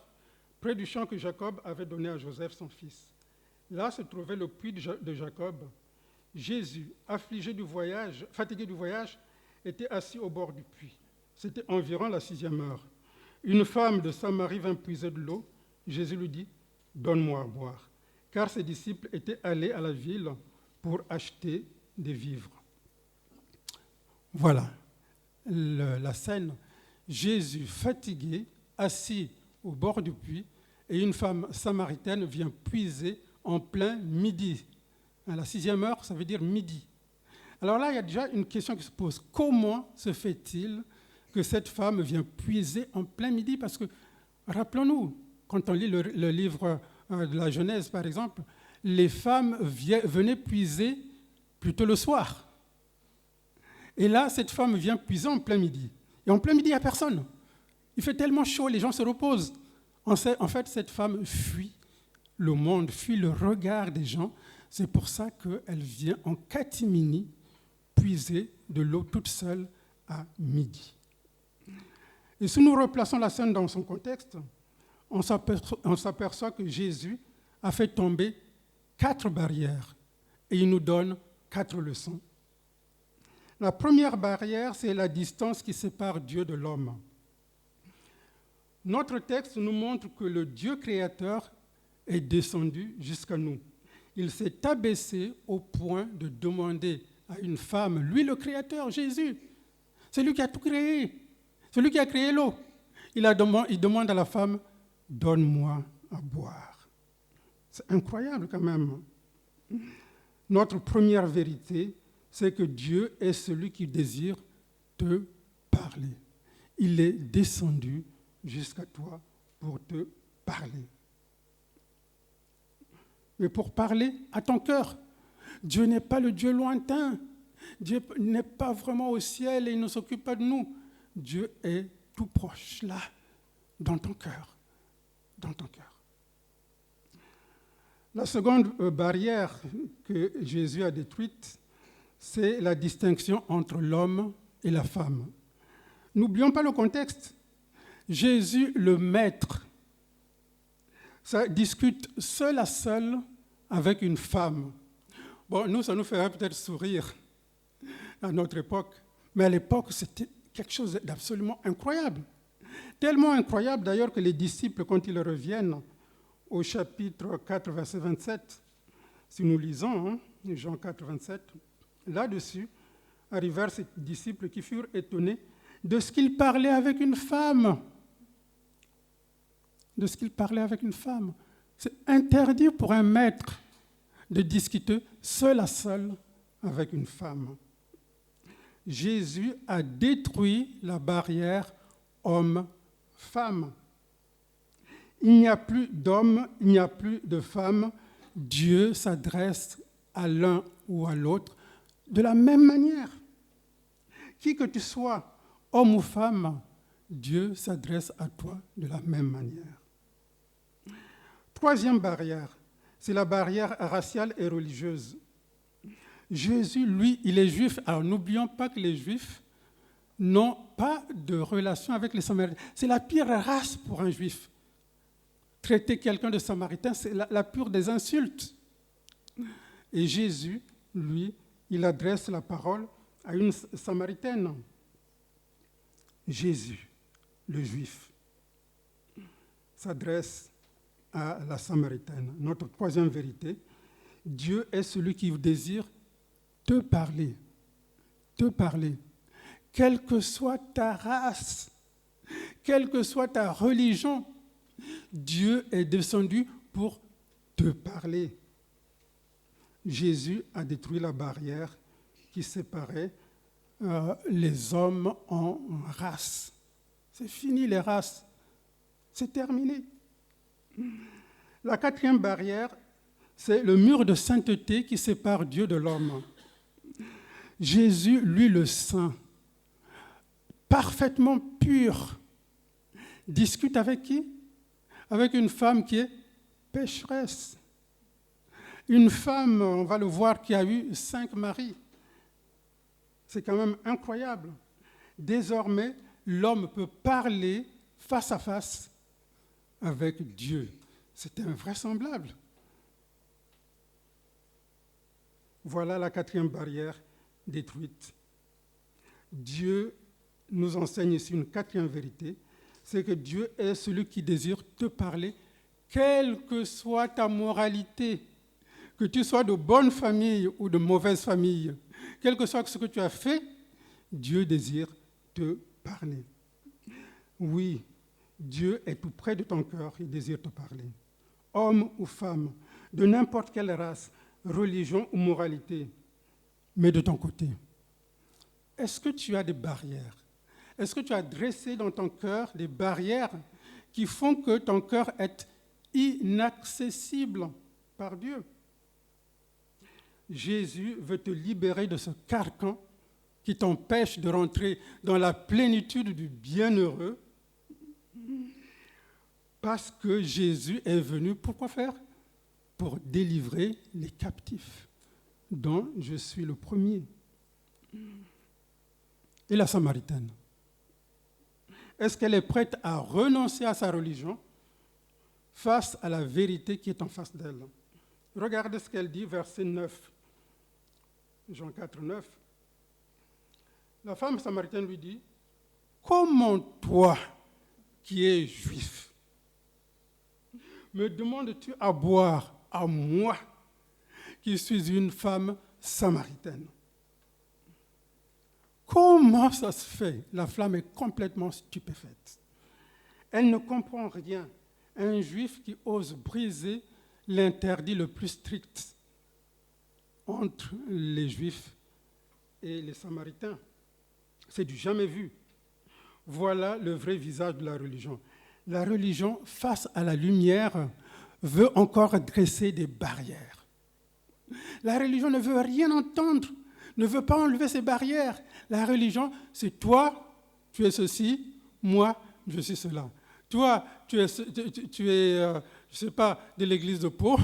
S3: près du champ que Jacob avait donné à Joseph, son fils. Là se trouvait le puits de Jacob. Jésus, fatigué du voyage, était assis au bord du puits. C'était environ la 6e heure. Une femme de Samarie vint puiser de l'eau. Jésus lui dit, « Donne-moi à boire. » Car ses disciples étaient allés à la ville pour acheter des vivres. Voilà la scène. Jésus, fatigué, assis au bord du puits, et une femme samaritaine vient puiser en plein midi. À la 6e heure, ça veut dire midi. Alors là, il y a déjà une question qui se pose. Comment se fait-il que cette femme vient puiser en plein midi? Parce que, rappelons-nous, quand on lit le livre de la Genèse, par exemple, les femmes venaient puiser plutôt le soir. Et là, cette femme vient puiser en plein midi. Et en plein midi, il n'y a personne. Il fait tellement chaud, les gens se reposent. En fait, cette femme fuit le monde, fuit le regard des gens. C'est pour ça qu'elle vient en catimini puiser de l'eau toute seule à midi. Et si nous replaçons la scène dans son contexte, on s'aperçoit que Jésus a fait tomber 4 barrières et il nous donne 4 leçons. La première barrière, c'est la distance qui sépare Dieu de l'homme. Notre texte nous montre que le Dieu créateur est descendu jusqu'à nous. Il s'est abaissé au point de demander à une femme, lui le créateur, Jésus, c'est lui qui a tout créé, c'est lui qui a créé l'eau. Il demande à la femme, donne-moi à boire. C'est incroyable quand même. Notre première vérité, c'est que Dieu est celui qui désire te parler. Il est descendu jusqu'à toi pour te parler. Mais pour parler à ton cœur. Dieu n'est pas le Dieu lointain. Dieu n'est pas vraiment au ciel et il ne s'occupe pas de nous. Dieu est tout proche, là, dans ton cœur. Dans ton cœur. La seconde barrière que Jésus a détruite, c'est la distinction entre l'homme et la femme. N'oublions pas le contexte. Jésus, le Maître, ça discute seul à seul avec une femme. Bon, nous, ça nous ferait peut-être sourire à notre époque, mais à l'époque, c'était quelque chose d'absolument incroyable. Tellement incroyable d'ailleurs que les disciples, quand ils reviennent au chapitre 4, verset 27, si nous lisons Jean 4, 27, là-dessus, arrivèrent ces disciples qui furent étonnés de ce qu'il parlait avec une femme. De ce qu'il parlait avec une femme. C'est interdit pour un maître de discuter seul à seul avec une femme. Jésus a détruit la barrière homme-femme. Il n'y a plus d'homme, il n'y a plus de femme. Dieu s'adresse à l'un ou à l'autre de la même manière. Qui que tu sois, homme ou femme, Dieu s'adresse à toi de la même manière. Troisième barrière, c'est la barrière raciale et religieuse. Jésus, lui, il est juif. Alors n'oublions pas que les juifs n'ont pas de relation avec les Samaritains. C'est la pire race pour un juif. traiter quelqu'un de samaritain, c'est la pure des insultes. Et Jésus, lui, il adresse la parole à une samaritaine. Jésus, le juif, s'adresse à la samaritaine. Notre troisième vérité, Dieu est celui qui désire te parler, quelle que soit ta race, quelle que soit ta religion, Dieu est descendu pour te parler. Jésus a détruit la barrière qui séparait les hommes en races. C'est fini les races, c'est terminé. La quatrième barrière, c'est le mur de sainteté qui sépare Dieu de l'homme. Jésus, lui le saint, parfaitement pur, discute avec qui? Avec une femme qui est pécheresse. Une femme, on va le voir, qui a eu 5 maris. C'est quand même incroyable. Désormais, l'homme peut parler face à face avec Dieu. C'est invraisemblable. Voilà la quatrième barrière détruite. Dieu nous enseigne ici une quatrième vérité, c'est que Dieu est celui qui désire te parler, quelle que soit ta moralité, que tu sois de bonne famille ou de mauvaise famille, quel que soit ce que tu as fait, Dieu désire te parler. Oui, Dieu est tout près de ton cœur, il désire te parler. Homme ou femme, de n'importe quelle race, religion ou moralité, mais de ton côté. Est-ce que tu as des barrières? Est-ce que tu as dressé dans ton cœur des barrières qui font que ton cœur est inaccessible par Dieu? Jésus veut te libérer de ce carcan qui t'empêche de rentrer dans la plénitude du bienheureux, parce que Jésus est venu, pour quoi faire? Pour délivrer les captifs, dont je suis le premier. Et la Samaritaine, est-ce qu'elle est prête à renoncer à sa religion face à la vérité qui est en face d'elle? Regardez ce qu'elle dit, verset 9. Jean 4, 9. La femme samaritaine lui dit, « Comment toi, qui es juif, me demandes-tu à boire à moi, qui suis une femme samaritaine? » Comment ça se fait? La femme est complètement stupéfaite. Elle ne comprend rien. Un juif qui ose briser l'interdit le plus strict entre les Juifs et les Samaritains. C'est du jamais vu. Voilà le vrai visage de la religion. La religion, face à la lumière, veut encore dresser des barrières. La religion ne veut rien entendre, ne veut pas enlever ces barrières. La religion, c'est toi, tu es ceci, moi, je suis cela. Toi, tu es je ne sais pas, de l'église de Pau,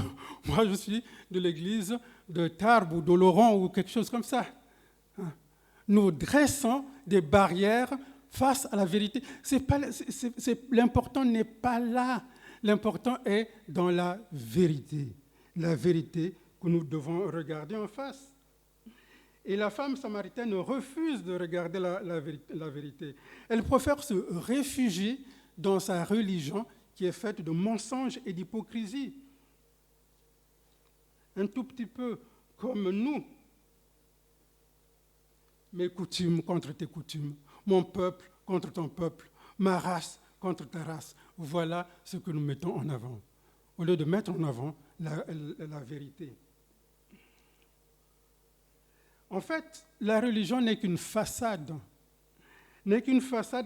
S3: moi, je suis de l'église de Tarbes ou d'Oloron ou quelque chose comme ça. Nous dressons des barrières face à la vérité. L'important n'est pas là. L'important est dans la vérité. La vérité que nous devons regarder en face. Et la femme samaritaine refuse de regarder la vérité. Elle préfère se réfugier dans sa religion qui est faite de mensonges et d'hypocrisie. Un tout petit peu comme nous. Mes coutumes contre tes coutumes, mon peuple contre ton peuple, ma race contre ta race. Voilà ce que nous mettons en avant, au lieu de mettre en avant la vérité. En fait, la religion n'est qu'une façade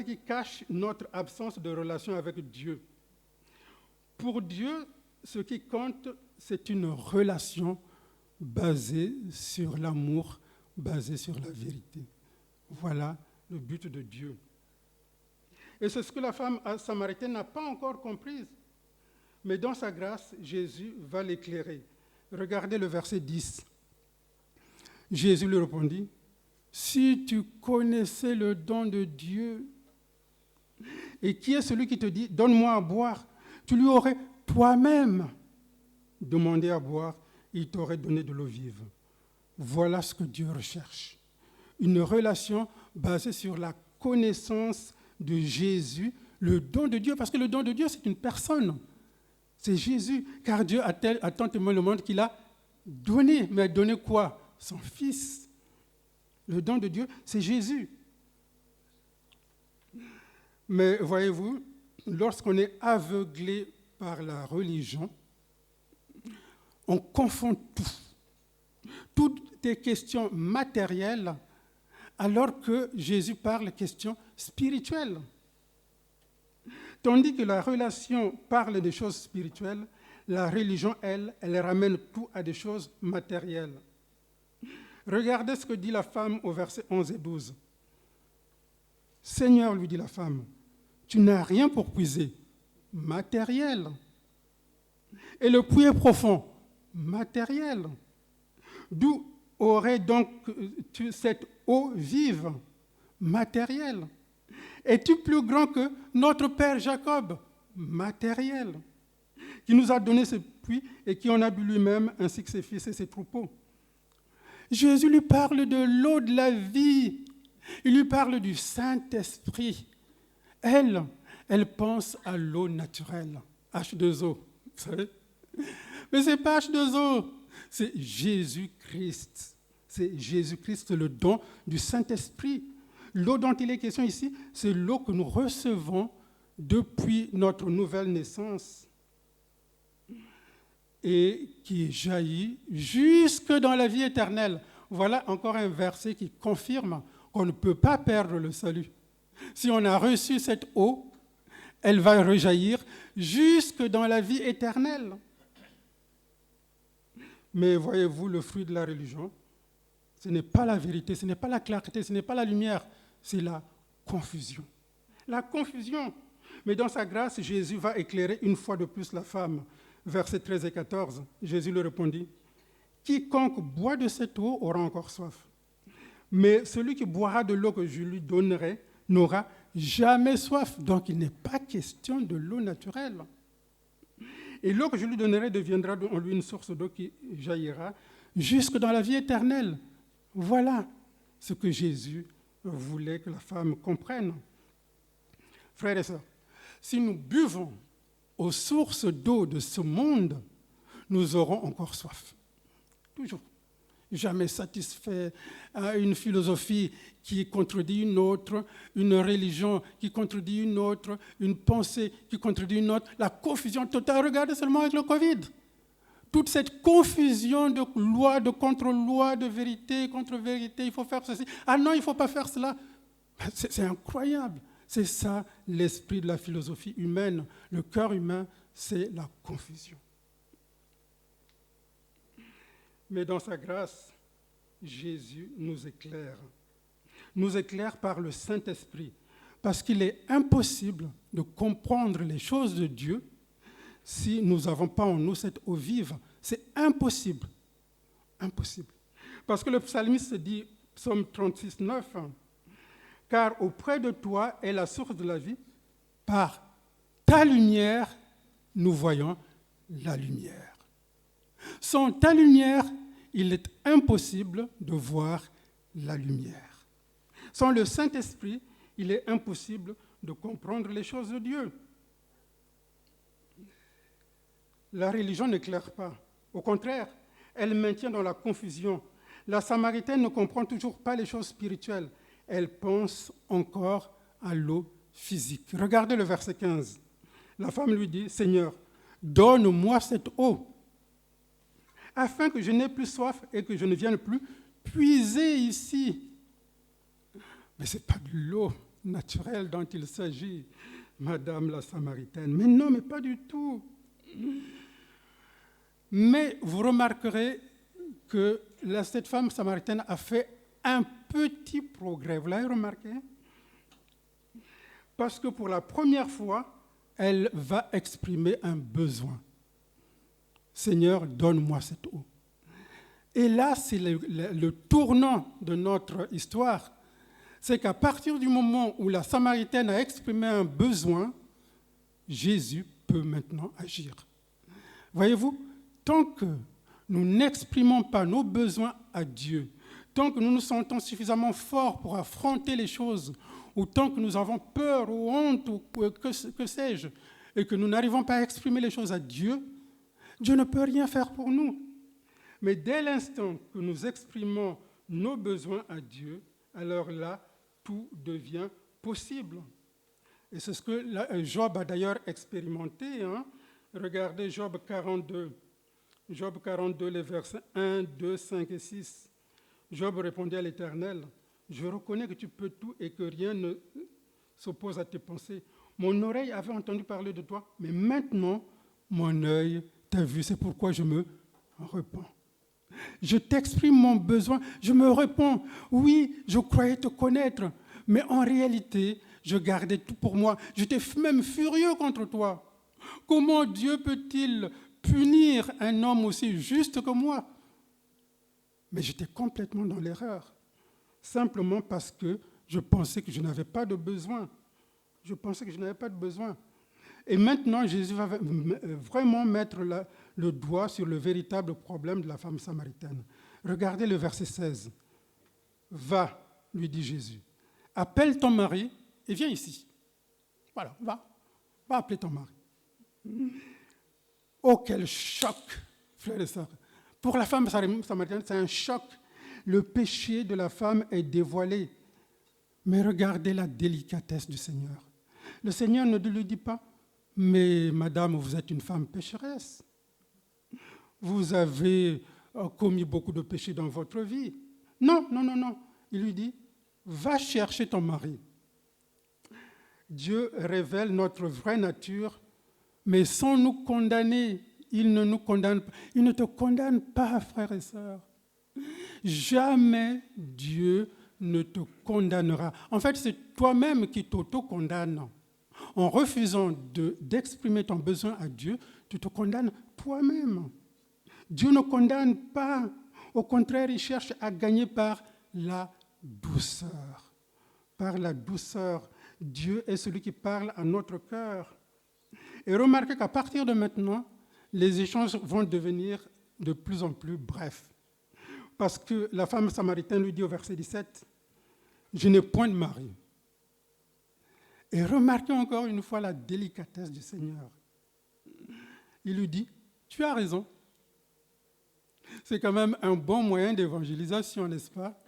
S3: qui cache notre absence de relation avec Dieu. Pour Dieu, ce qui compte, c'est une relation basée sur l'amour, basée sur la vérité. Voilà le but de Dieu. Et c'est ce que la femme samaritaine n'a pas encore compris. Mais dans sa grâce, Jésus va l'éclairer. Regardez le verset 10. Jésus lui répondit, « Si tu connaissais le don de Dieu, et qui est celui qui te dit, donne-moi à boire, tu lui aurais toi-même demander à boire, et il t'aurait donné de l'eau vive. Voilà ce que Dieu recherche. Une relation basée sur la connaissance de Jésus, le don de Dieu, parce que le don de Dieu, c'est une personne. C'est Jésus, car Dieu a tant aimé le monde qu'il a donné. Mais donné quoi? Son Fils. Le don de Dieu, c'est Jésus. Mais voyez-vous, lorsqu'on est aveuglé par la religion, on confond tout. Toutes les questions matérielles, alors que Jésus parle de questions spirituelles. Tandis que la relation parle des choses spirituelles, la religion, elle ramène tout à des choses matérielles. Regardez ce que dit la femme au verset 11 et 12. « Seigneur, lui dit la femme, tu n'as rien pour puiser, matériel. Et le puits est profond, matériel. D'où aurait donc cette eau vive, matérielle? Es-tu plus grand que notre père Jacob, matériel, qui nous a donné ce puits et qui en a bu lui-même, ainsi que ses fils et ses troupeaux? » Jésus lui parle de l'eau de la vie. Il lui parle du Saint-Esprit. Elle pense à l'eau naturelle, H2O, vous savez. Mais ce n'est pas H2O, c'est Jésus-Christ. C'est Jésus-Christ, le don du Saint-Esprit. L'eau dont il est question ici, c'est l'eau que nous recevons depuis notre nouvelle naissance et qui jaillit jusque dans la vie éternelle. Voilà encore un verset qui confirme qu'on ne peut pas perdre le salut. Si on a reçu cette eau, elle va rejaillir jusque dans la vie éternelle. Mais voyez-vous, le fruit de la religion, ce n'est pas la vérité, ce n'est pas la clarté, ce n'est pas la lumière, c'est la confusion. La confusion. Mais dans sa grâce, Jésus va éclairer une fois de plus la femme. Versets 13 et 14, Jésus lui répondit, « Quiconque boit de cette eau aura encore soif. Mais celui qui boira de l'eau que je lui donnerai n'aura jamais soif. » Donc il n'est pas question de l'eau naturelle. Et l'eau que je lui donnerai deviendra en lui une source d'eau qui jaillira jusque dans la vie éternelle. Voilà ce que Jésus voulait que la femme comprenne. Frères et sœurs, si nous buvons aux sources d'eau de ce monde, nous aurons encore soif. Toujours. Jamais satisfait, une philosophie qui contredit une autre, une religion qui contredit une autre, une pensée qui contredit une autre, la confusion totale. Regardez seulement avec le Covid. Toute cette confusion de loi, de contre-loi, de vérité, contre-vérité, il faut faire ceci. Ah non, il ne faut pas faire cela. C'est incroyable. C'est ça l'esprit de la philosophie humaine. Le cœur humain, c'est la confusion. Mais dans sa grâce, Jésus nous éclaire par le Saint-Esprit, parce qu'il est impossible de comprendre les choses de Dieu si nous n'avons pas en nous cette eau vive. C'est impossible. Impossible. Parce que le psalmiste dit, psaume 36, 9, « Car auprès de toi est la source de la vie, par ta lumière, nous voyons la lumière. » Sans ta lumière, il est impossible de voir la lumière. Sans le Saint-Esprit, il est impossible de comprendre les choses de Dieu. La religion n'éclaire pas. Au contraire, elle maintient dans la confusion. La Samaritaine ne comprend toujours pas les choses spirituelles. Elle pense encore à l'eau physique. Regardez le verset 15. La femme lui dit, « Seigneur, donne-moi cette eau, afin que je n'ai plus soif et que je ne vienne plus puiser ici. » Mais ce n'est pas de l'eau naturelle dont il s'agit, Madame la Samaritaine. Mais non, mais pas du tout. Mais vous remarquerez que cette femme samaritaine a fait un petit progrès. Vous l'avez remarqué? Parce que pour la première fois, elle va exprimer un besoin. Seigneur, donne-moi cette eau. Et là, c'est le tournant de notre histoire. C'est qu'à partir du moment où la Samaritaine a exprimé un besoin, Jésus peut maintenant agir. Voyez-vous, tant que nous n'exprimons pas nos besoins à Dieu, tant que nous nous sentons suffisamment forts pour affronter les choses, ou tant que nous avons peur ou honte, ou que sais-je, et que nous n'arrivons pas à exprimer les choses à Dieu, Dieu ne peut rien faire pour nous. Mais dès l'instant que nous exprimons nos besoins à Dieu, alors là, tout devient possible. Et c'est ce que Job a d'ailleurs expérimenté. Regardez Job 42. Job 42, les versets 1, 2, 5 et 6. Job répondit à l'Éternel, « Je reconnais que tu peux tout et que rien ne s'oppose à tes pensées. Mon oreille avait entendu parler de toi, mais maintenant, mon œil t'a vu. C'est pourquoi je me repens. Je t'exprime mon besoin, je me réponds. Oui, je croyais te connaître, mais en réalité, je gardais tout pour moi. J'étais même furieux contre toi. Comment Dieu peut-il punir un homme aussi juste que moi? Mais j'étais complètement dans l'erreur, simplement parce que je pensais que je n'avais pas de besoin. Je pensais que je n'avais pas de besoin. Et maintenant, Jésus va vraiment mettre le doigt sur le véritable problème de la femme samaritaine. Regardez le verset 16. « Va, lui dit Jésus, appelle ton mari et viens ici. » Voilà, va appeler ton mari. Oh, quel choc, frères et sœurs. Pour la femme samaritaine, c'est un choc. Le péché de la femme est dévoilé. Mais regardez la délicatesse du Seigneur. Le Seigneur ne lui dit pas, « Mais madame, vous êtes une femme pécheresse. Vous avez commis beaucoup de péchés dans votre vie. » Non. Il lui dit, « Va chercher ton mari. » Dieu révèle notre vraie nature, mais sans nous condamner. Il ne nous condamne pas. Il ne te condamne pas, frères et sœurs. Jamais Dieu ne te condamnera. En fait, c'est toi-même qui t'auto-condamnes. En refusant d'exprimer ton besoin à Dieu, tu te condamnes toi-même. Dieu ne condamne pas. Au contraire, il cherche à gagner par la douceur. Par la douceur. Dieu est celui qui parle à notre cœur. Et remarquez qu'à partir de maintenant, les échanges vont devenir de plus en plus brefs. Parce que la femme samaritaine lui dit au verset 17, « Je n'ai point de mari. » Et remarquez encore une fois la délicatesse du Seigneur. Il lui dit, « Tu as raison. » C'est quand même un bon moyen d'évangélisation, n'est-ce pas?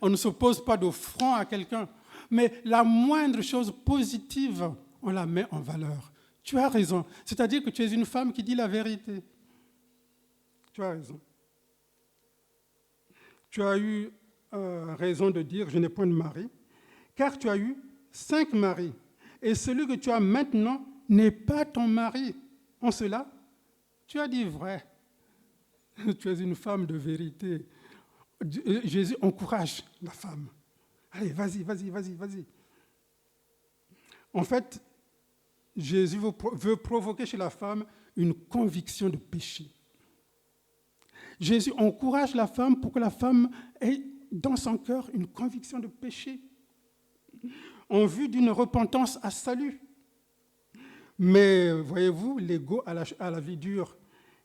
S3: On ne s'oppose pas de front à quelqu'un, mais la moindre chose positive, on la met en valeur. Tu as raison. C'est-à-dire que tu es une femme qui dit la vérité. Tu as raison. Tu as eu raison de dire « je n'ai point de mari », car tu as eu 5 maris, et celui que tu as maintenant n'est pas ton mari. En cela, tu as dit vrai. Tu es une femme de vérité. Jésus encourage la femme. Allez, vas-y. En fait, Jésus veut provoquer chez la femme une conviction de péché. Jésus encourage la femme pour que la femme ait dans son cœur une conviction de péché, en vue d'une repentance à salut. Mais voyez-vous, l'ego a la vie dure,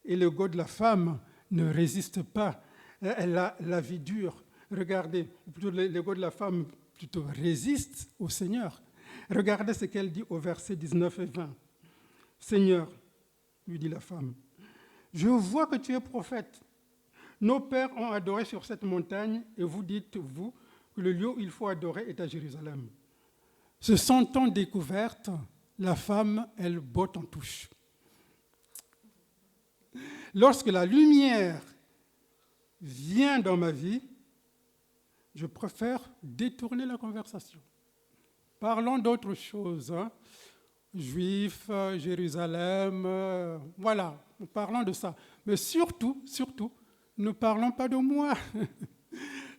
S3: et l'ego de la femme ne résiste pas. Elle a la vie dure. Regardez, plutôt l'ego de la femme plutôt résiste au Seigneur. Regardez ce qu'elle dit au verset 19 et 20. « Seigneur, lui dit la femme, je vois que tu es prophète. Nos pères ont adoré sur cette montagne et vous dites, vous, que le lieu où il faut adorer est à Jérusalem. » Se sentant découverte, la femme, elle botte en touche. Lorsque la lumière vient dans ma vie, je préfère détourner la conversation. Parlons d'autre chose. Juifs, Jérusalem, voilà, parlons de ça. Mais surtout, ne parlons pas de moi.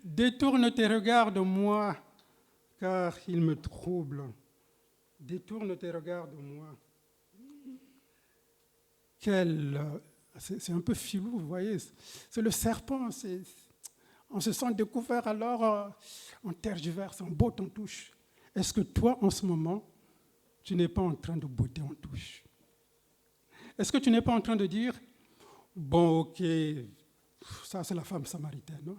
S3: Détourne tes regards de moi, car il me trouble. Détourne tes regards de moi. C'est un peu filou, vous voyez. C'est le serpent. On se sent découvert, alors on tergiverse, on botte en touche. Est-ce que toi, en ce moment, tu n'es pas en train de botter en touche? Est-ce que tu n'es pas en train de dire, bon, ok, ça c'est la femme samaritaine, non?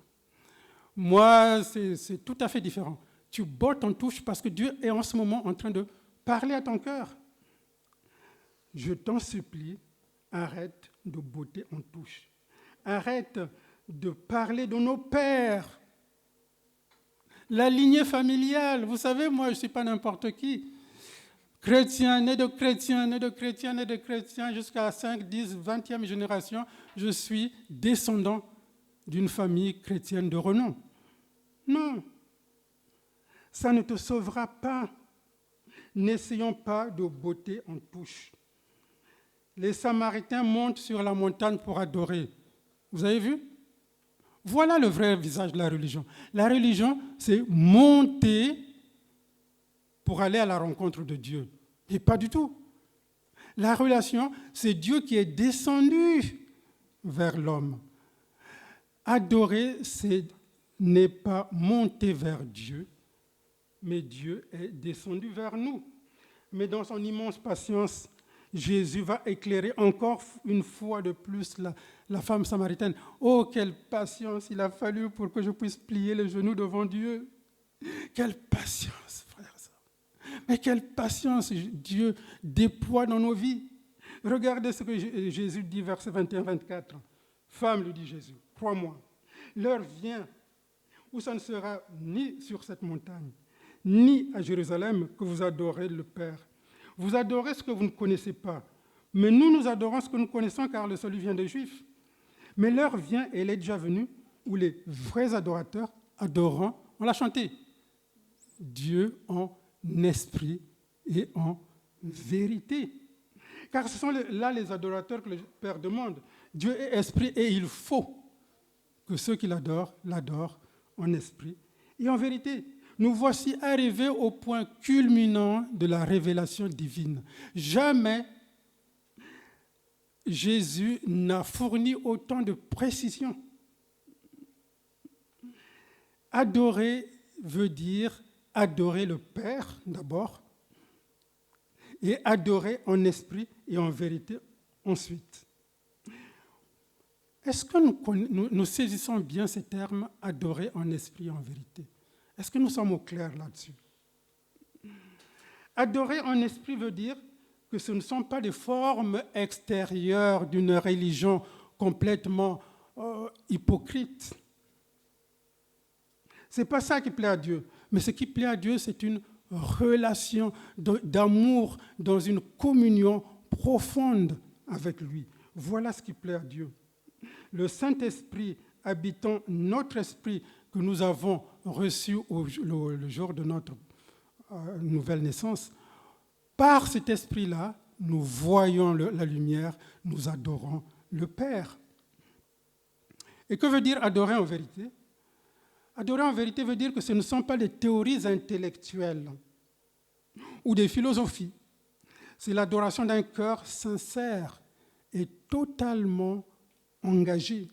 S3: Moi, c'est tout à fait différent. Tu bottes en touche parce que Dieu est en ce moment en train de parler à ton cœur. Je t'en supplie, arrête de botter en touche. Arrête de parler de nos pères. La lignée familiale, vous savez, moi, je ne suis pas n'importe qui. Chrétien, né de chrétien, né de chrétien, né de chrétien, jusqu'à 5, 10, 20e génération, je suis descendant d'une famille chrétienne de renom. Non, ça ne te sauvera pas. N'essayons pas de botter en touche. Les Samaritains montent sur la montagne pour adorer. Vous avez vu? Voilà le vrai visage de la religion. La religion, c'est monter pour aller à la rencontre de Dieu. Et pas du tout. La relation, c'est Dieu qui est descendu vers l'homme. Adorer, n'est pas monter vers Dieu, mais Dieu est descendu vers nous. Mais dans son immense patience, Jésus va éclairer encore une fois de plus la femme samaritaine. Oh, quelle patience il a fallu pour que je puisse plier les genoux devant Dieu. Quelle patience, frères et sœurs. Mais quelle patience Dieu déploie dans nos vies. Regardez ce que Jésus dit, verset 21-24. Femme, lui dit Jésus, crois-moi, l'heure vient où ça ne sera ni sur cette montagne, ni à Jérusalem que vous adorez le Père. Vous adorez ce que vous ne connaissez pas. Mais nous adorons ce que nous connaissons, car le salut vient des Juifs. Mais l'heure vient, et elle est déjà venue, où les vrais adorateurs adoreront, on l'a chanté, Dieu en esprit et en vérité. Car ce sont là les adorateurs que le Père demande. Dieu est esprit et il faut que ceux qui l'adorent en esprit et en vérité. Nous voici arrivés au point culminant de la révélation divine. Jamais Jésus n'a fourni autant de précision. Adorer veut dire adorer le Père d'abord et adorer en esprit et en vérité ensuite. Est-ce que nous saisissons bien ces termes adorer en esprit et en vérité? Est-ce que nous sommes au clair là-dessus? Adorer en esprit veut dire que ce ne sont pas des formes extérieures d'une religion complètement hypocrite. Ce n'est pas ça qui plaît à Dieu. Mais ce qui plaît à Dieu, c'est une relation d'amour dans une communion profonde avec lui. Voilà ce qui plaît à Dieu. Le Saint-Esprit habitant notre esprit que nous avons reçu le jour de notre nouvelle naissance, par cet esprit-là, nous voyons la lumière, nous adorons le Père. Et que veut dire adorer en vérité? Adorer en vérité veut dire que ce ne sont pas des théories intellectuelles ou des philosophies. C'est l'adoration d'un cœur sincère et totalement engagé.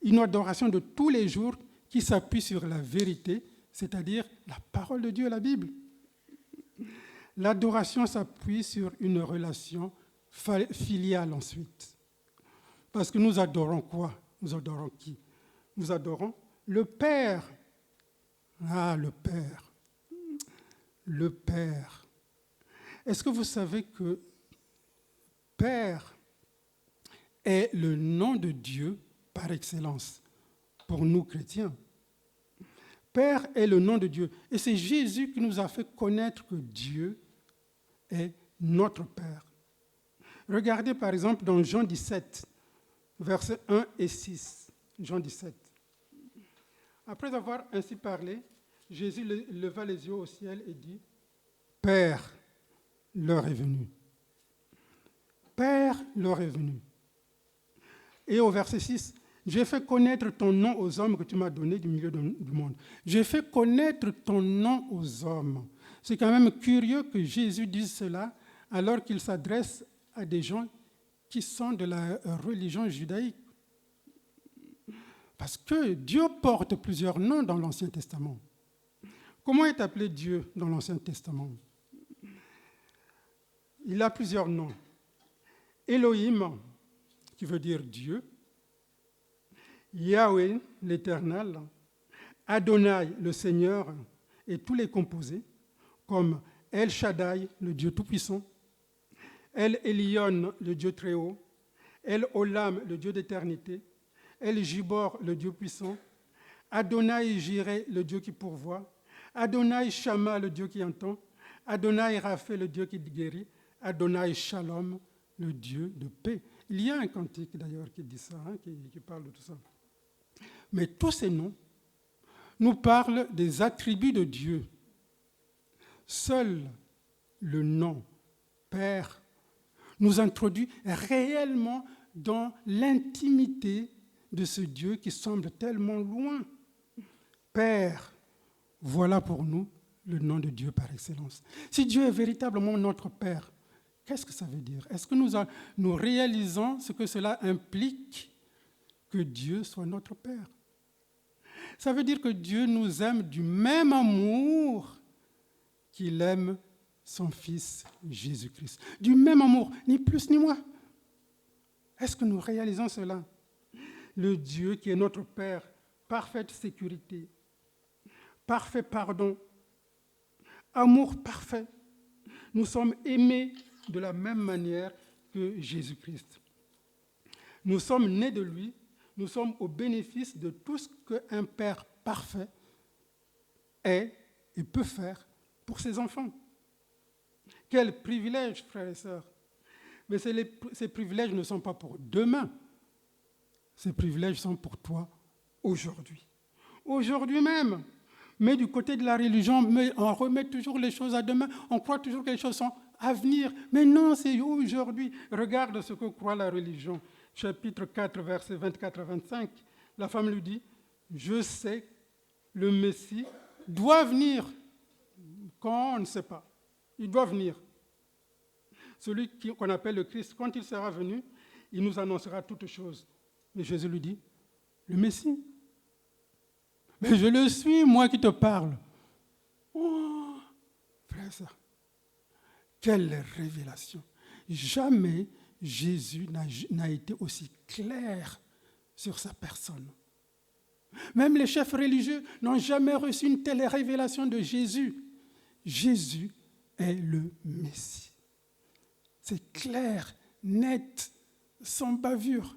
S3: Une adoration de tous les jours qui s'appuie sur la vérité, c'est-à-dire la parole de Dieu, la Bible. L'adoration s'appuie sur une relation filiale ensuite. Parce que nous adorons quoi? Nous adorons qui? Nous adorons le Père. Ah, le Père. Le Père. Est-ce que vous savez que Père est le nom de Dieu par excellence pour nous chrétiens? Père est le nom de Dieu. Et c'est Jésus qui nous a fait connaître que Dieu est notre Père. Regardez par exemple dans Jean 17, versets 1 et 6. Jean 17. Après avoir ainsi parlé, Jésus leva les yeux au ciel et dit, « Père, l'heure est venue. Père, l'heure est venue. » Et au verset 6, « J'ai fait connaître ton nom aux hommes que tu m'as donné du milieu du monde. » J'ai fait connaître ton nom aux hommes. C'est quand même curieux que Jésus dise cela alors qu'il s'adresse à des gens qui sont de la religion judaïque. Parce que Dieu porte plusieurs noms dans l'Ancien Testament. Comment est appelé Dieu dans l'Ancien Testament? Il a plusieurs noms. Elohim, qui veut dire Dieu, Yahweh, l'Éternel, Adonai, le Seigneur, et tous les composés, comme El Shaddai, le Dieu Tout-Puissant, El Elyon, le Dieu Très-Haut, El Olam, le Dieu d'éternité, El Gibor, le Dieu puissant, Adonai Jireh, le Dieu qui pourvoit, Adonai Shama, le Dieu qui entend, Adonai Rapha, le Dieu qui guérit, Adonai Shalom, le Dieu de paix. Il y a un cantique d'ailleurs qui dit ça, qui parle de tout ça. Mais tous ces noms nous parlent des attributs de Dieu. Seul le nom Père nous introduit réellement dans l'intimité de ce Dieu qui semble tellement loin. Père, voilà pour nous le nom de Dieu par excellence. Si Dieu est véritablement notre Père, qu'est-ce que ça veut dire? Est-ce que nous réalisons ce que cela implique que Dieu soit notre Père? Ça veut dire que Dieu nous aime du même amour qu'il aime son Fils Jésus-Christ. Du même amour, ni plus ni moins. Est-ce que nous réalisons cela? Le Dieu qui est notre Père, parfaite sécurité, parfait pardon, amour parfait. Nous sommes aimés de la même manière que Jésus-Christ. Nous sommes nés de lui, nous sommes au bénéfice de tout ce qu'un Père parfait est et peut faire pour ses enfants. Quel privilège, frères et sœurs! Mais ces privilèges ne sont pas pour demain. Ces privilèges sont pour toi aujourd'hui. Aujourd'hui même. Mais du côté de la religion, on remet toujours les choses à demain. On croit toujours que les choses sont à venir. Mais non, c'est aujourd'hui. Regarde ce que croit la religion. Chapitre 4, versets 24 à 25. La femme lui dit, je sais, le Messie doit venir. Quand on ne sait pas. Il doit venir. Celui qu'on appelle le Christ, quand il sera venu, il nous annoncera toutes choses. Mais Jésus lui dit, le Messie. Mais je le suis, moi qui te parle. Oh, frère, ça. Quelle révélation. Jamais Jésus n'a été aussi clair sur sa personne. Même les chefs religieux n'ont jamais reçu une telle révélation de Jésus. Jésus est le Messie. C'est clair, net, sans bavure.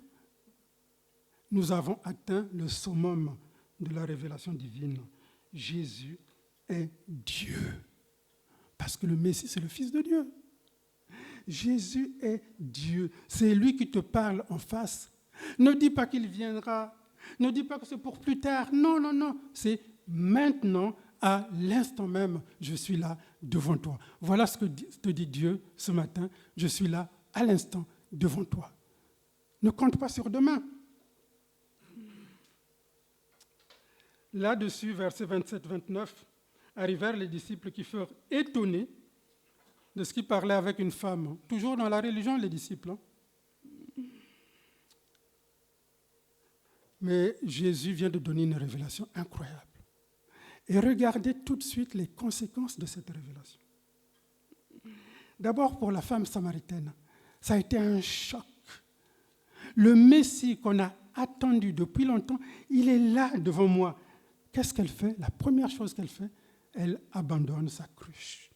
S3: Nous avons atteint le summum de la révélation divine. Jésus est Dieu. Parce que le Messie, c'est le Fils de Dieu. Jésus est Dieu. C'est lui qui te parle en face. Ne dis pas qu'il viendra. Ne dis pas que c'est pour plus tard. Non, non, non. C'est maintenant, à l'instant même, je suis là devant toi. Voilà ce que te dit Dieu ce matin. Je suis là à l'instant devant toi. Ne compte pas sur demain. Là-dessus, versets 27-29, arrivèrent les disciples qui furent étonnés de ce qu'il parlait avec une femme. Toujours dans la religion, les disciples. Mais Jésus vient de donner une révélation incroyable. Et regardez tout de suite les conséquences de cette révélation. D'abord, pour la femme samaritaine, ça a été un choc. Le Messie qu'on a attendu depuis longtemps, il est là devant moi. Qu'est-ce qu'elle fait? La première chose qu'elle fait, elle abandonne sa cruche.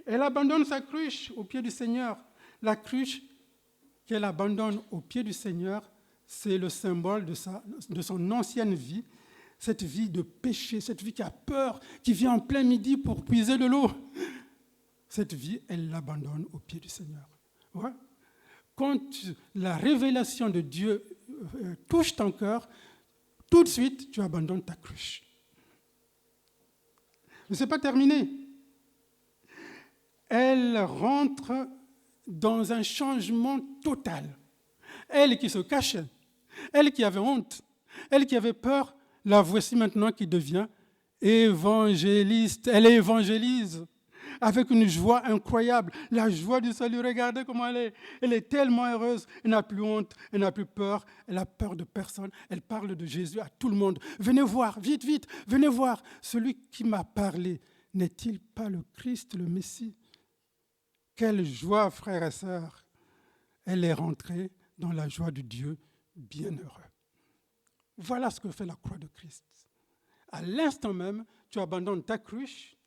S3: Elle abandonne sa cruche au pied du Seigneur. La cruche qu'elle abandonne au pied du Seigneur, c'est le symbole de son ancienne vie, cette vie de péché, cette vie qui a peur, qui vient en plein midi pour puiser de l'eau. Cette vie, elle l'abandonne au pied du Seigneur. Ouais. Quand la révélation de Dieu touche ton cœur, tout de suite, tu abandonnes ta cruche. Mais ce n'est pas terminé. Elle rentre dans un changement total. Elle qui se cachait, elle qui avait honte, elle qui avait peur, la voici maintenant qui devient évangéliste. Elle évangélise avec une joie incroyable. La joie du salut, regardez comment elle est. Elle est tellement heureuse, elle n'a plus honte, elle n'a plus peur, elle a peur de personne. Elle parle de Jésus à tout le monde. Venez voir, vite, vite, venez voir. Celui qui m'a parlé, n'est-il pas le Christ, le Messie? Quelle joie, frères et sœurs. elle est rentrée dans la joie du Dieu bienheureux. Voilà ce que fait la croix de Christ. À l'instant même, tu abandonnes ta cruche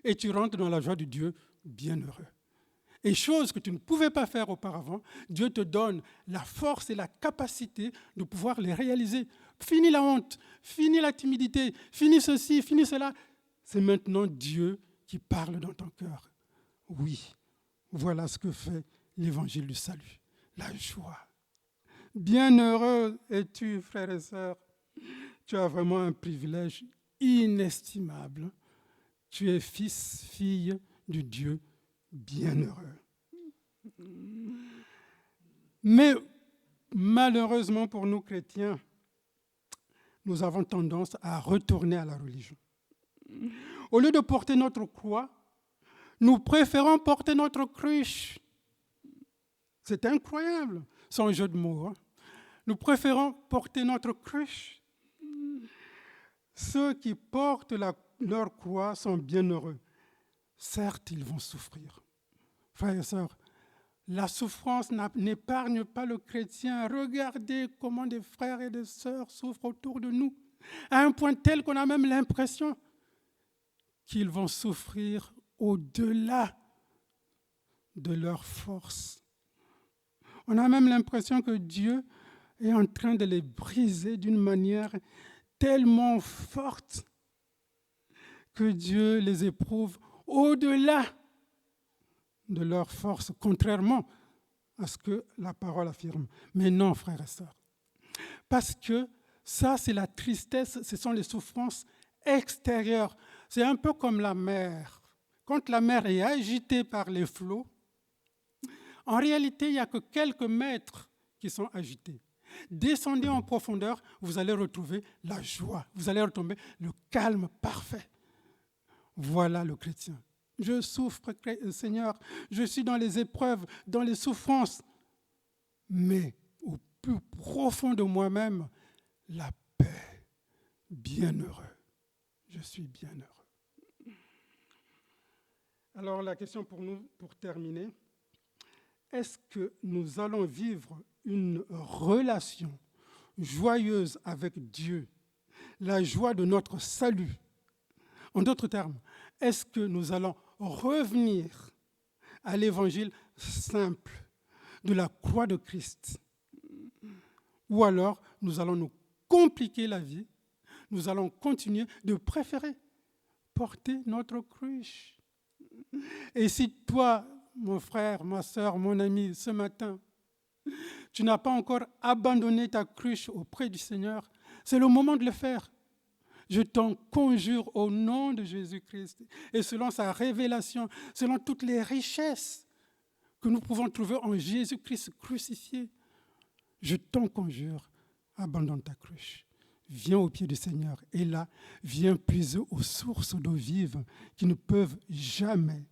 S3: et tu rentres dans la joie du Dieu bienheureux. Et chose que tu ne pouvais pas faire auparavant, Dieu te donne la force et la capacité de pouvoir les réaliser. Fini la honte, fini la timidité, fini ceci, fini cela. C'est maintenant Dieu qui parle dans ton cœur. Oui, voilà ce que fait l'évangile du salut, la joie. Bienheureux es-tu, frères et sœurs. Tu as vraiment un privilège inestimable. Tu es fils, fille du Dieu bienheureux. Mais malheureusement pour nous chrétiens, nous avons tendance à retourner à la religion. Au lieu de porter notre croix, nous préférons porter notre cruche. C'est incroyable, sans jeu de mots. Nous préférons porter notre cruche. Ceux qui portent leur croix sont bienheureux. Certes, ils vont souffrir. Frères et sœurs, la souffrance n'épargne pas le chrétien. Regardez comment des frères et des sœurs souffrent autour de nous, à un point tel qu'on a même l'impression qu'ils vont souffrir au-delà de leur force. On a même l'impression que Dieu est en train de les briser d'une manière tellement forte que Dieu les éprouve au-delà de leur force, contrairement à ce que la parole affirme. Mais non, frères et sœurs, parce que ça, c'est la tristesse, ce sont les souffrances extérieures. C'est un peu comme la mer. Quand la mer est agitée par les flots, en réalité, il n'y a que quelques mètres qui sont agités. Descendez en profondeur, vous allez retrouver la joie, vous allez retrouver le calme parfait. Voilà le chrétien. Je souffre, Seigneur, je suis dans les épreuves, dans les souffrances, mais au plus profond de moi-même, la paix, bienheureux. Je suis bienheureux. Alors la question pour nous, pour terminer, est-ce que nous allons vivre une relation joyeuse avec Dieu, la joie de notre salut? En d'autres termes, est-ce que nous allons revenir à l'évangile simple de la croix de Christ? Ou alors, nous allons nous compliquer la vie, nous allons continuer de préférer porter notre cruche. Et si toi, mon frère, ma soeur, mon ami, ce matin, tu n'as pas encore abandonné ta cruche auprès du Seigneur, c'est le moment de le faire. Je t'en conjure au nom de Jésus-Christ et selon sa révélation, selon toutes les richesses que nous pouvons trouver en Jésus-Christ crucifié, je t'en conjure, abandonne ta cruche. Viens au pied du Seigneur et là, viens puiser aux sources d'eau vive qui ne peuvent jamais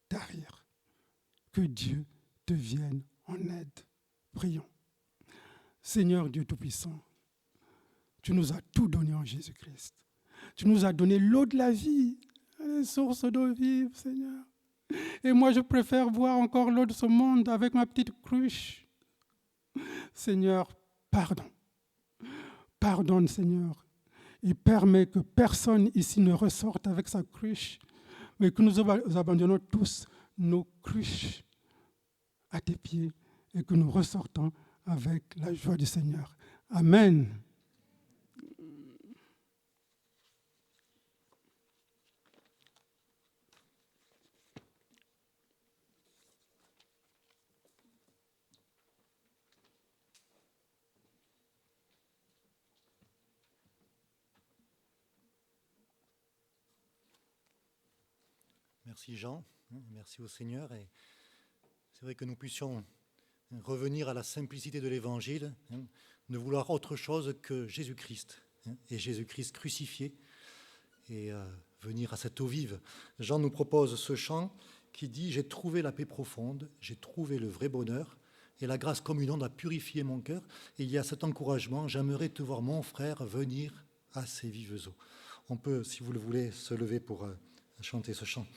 S3: tarir. Que Dieu te vienne en aide. Prions. Seigneur Dieu Tout-Puissant, tu nous as tout donné en Jésus-Christ. Tu nous as donné l'eau de la vie, les sources d'eau vive, Seigneur. Et moi, je préfère boire encore l'eau de ce monde avec ma petite cruche. Seigneur, pardon. Pardonne, Seigneur. Et permets que personne ici ne ressorte avec sa cruche, mais que nous abandonnons tous nos cruches à tes pieds et que nous ressortons avec la joie du Seigneur. Amen.
S1: Merci Jean, merci au Seigneur. Et c'est vrai que nous puissions revenir à la simplicité de l'Évangile, ne vouloir autre chose que Jésus-Christ, et Jésus-Christ crucifié, et venir à cette eau vive. Jean nous propose ce chant qui dit « J'ai trouvé la paix profonde, j'ai trouvé le vrai bonheur, et la grâce communante a purifié mon cœur. » Et il y a cet encouragement « J'aimerais te voir, mon frère, venir à ces vives eaux. » On peut, si vous le voulez, se lever pour chanter ce chant.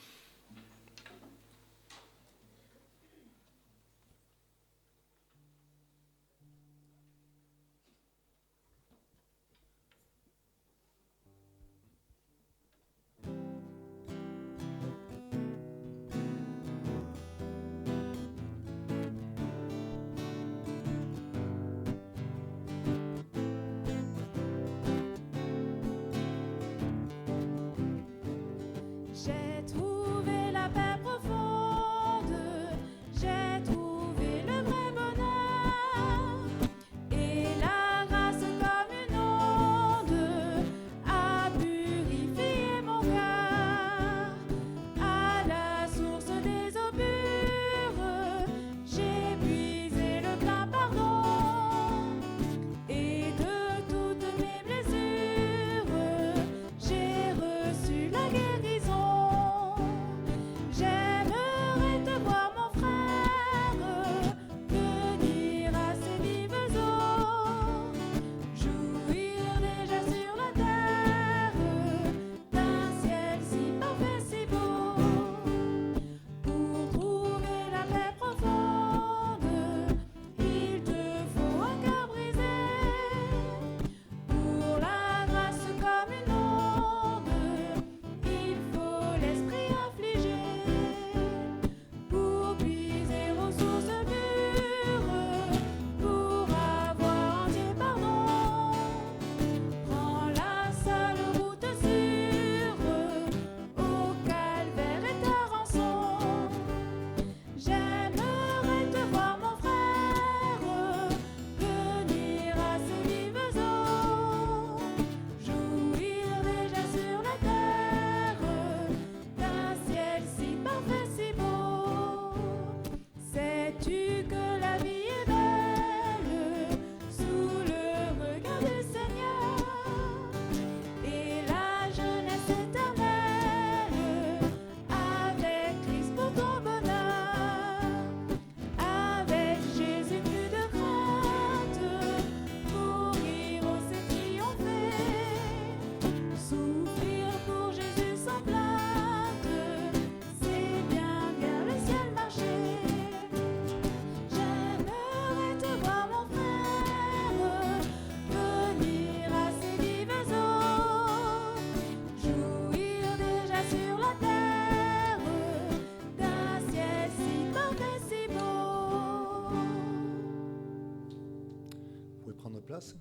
S1: prendre place.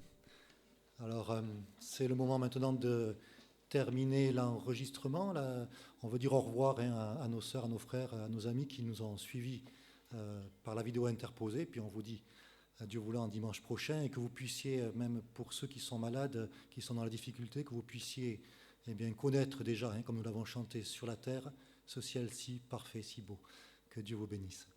S1: Alors, c'est le moment maintenant de terminer l'enregistrement. Là, on veut dire au revoir à nos sœurs, à nos frères, à nos amis qui nous ont suivis par la vidéo interposée. Puis on vous dit, Dieu voulant, dimanche prochain, et que vous puissiez, même pour ceux qui sont malades, qui sont dans la difficulté, que vous puissiez bien connaître déjà, comme nous l'avons chanté, sur la terre, ce ciel si parfait, si beau. Que Dieu vous bénisse.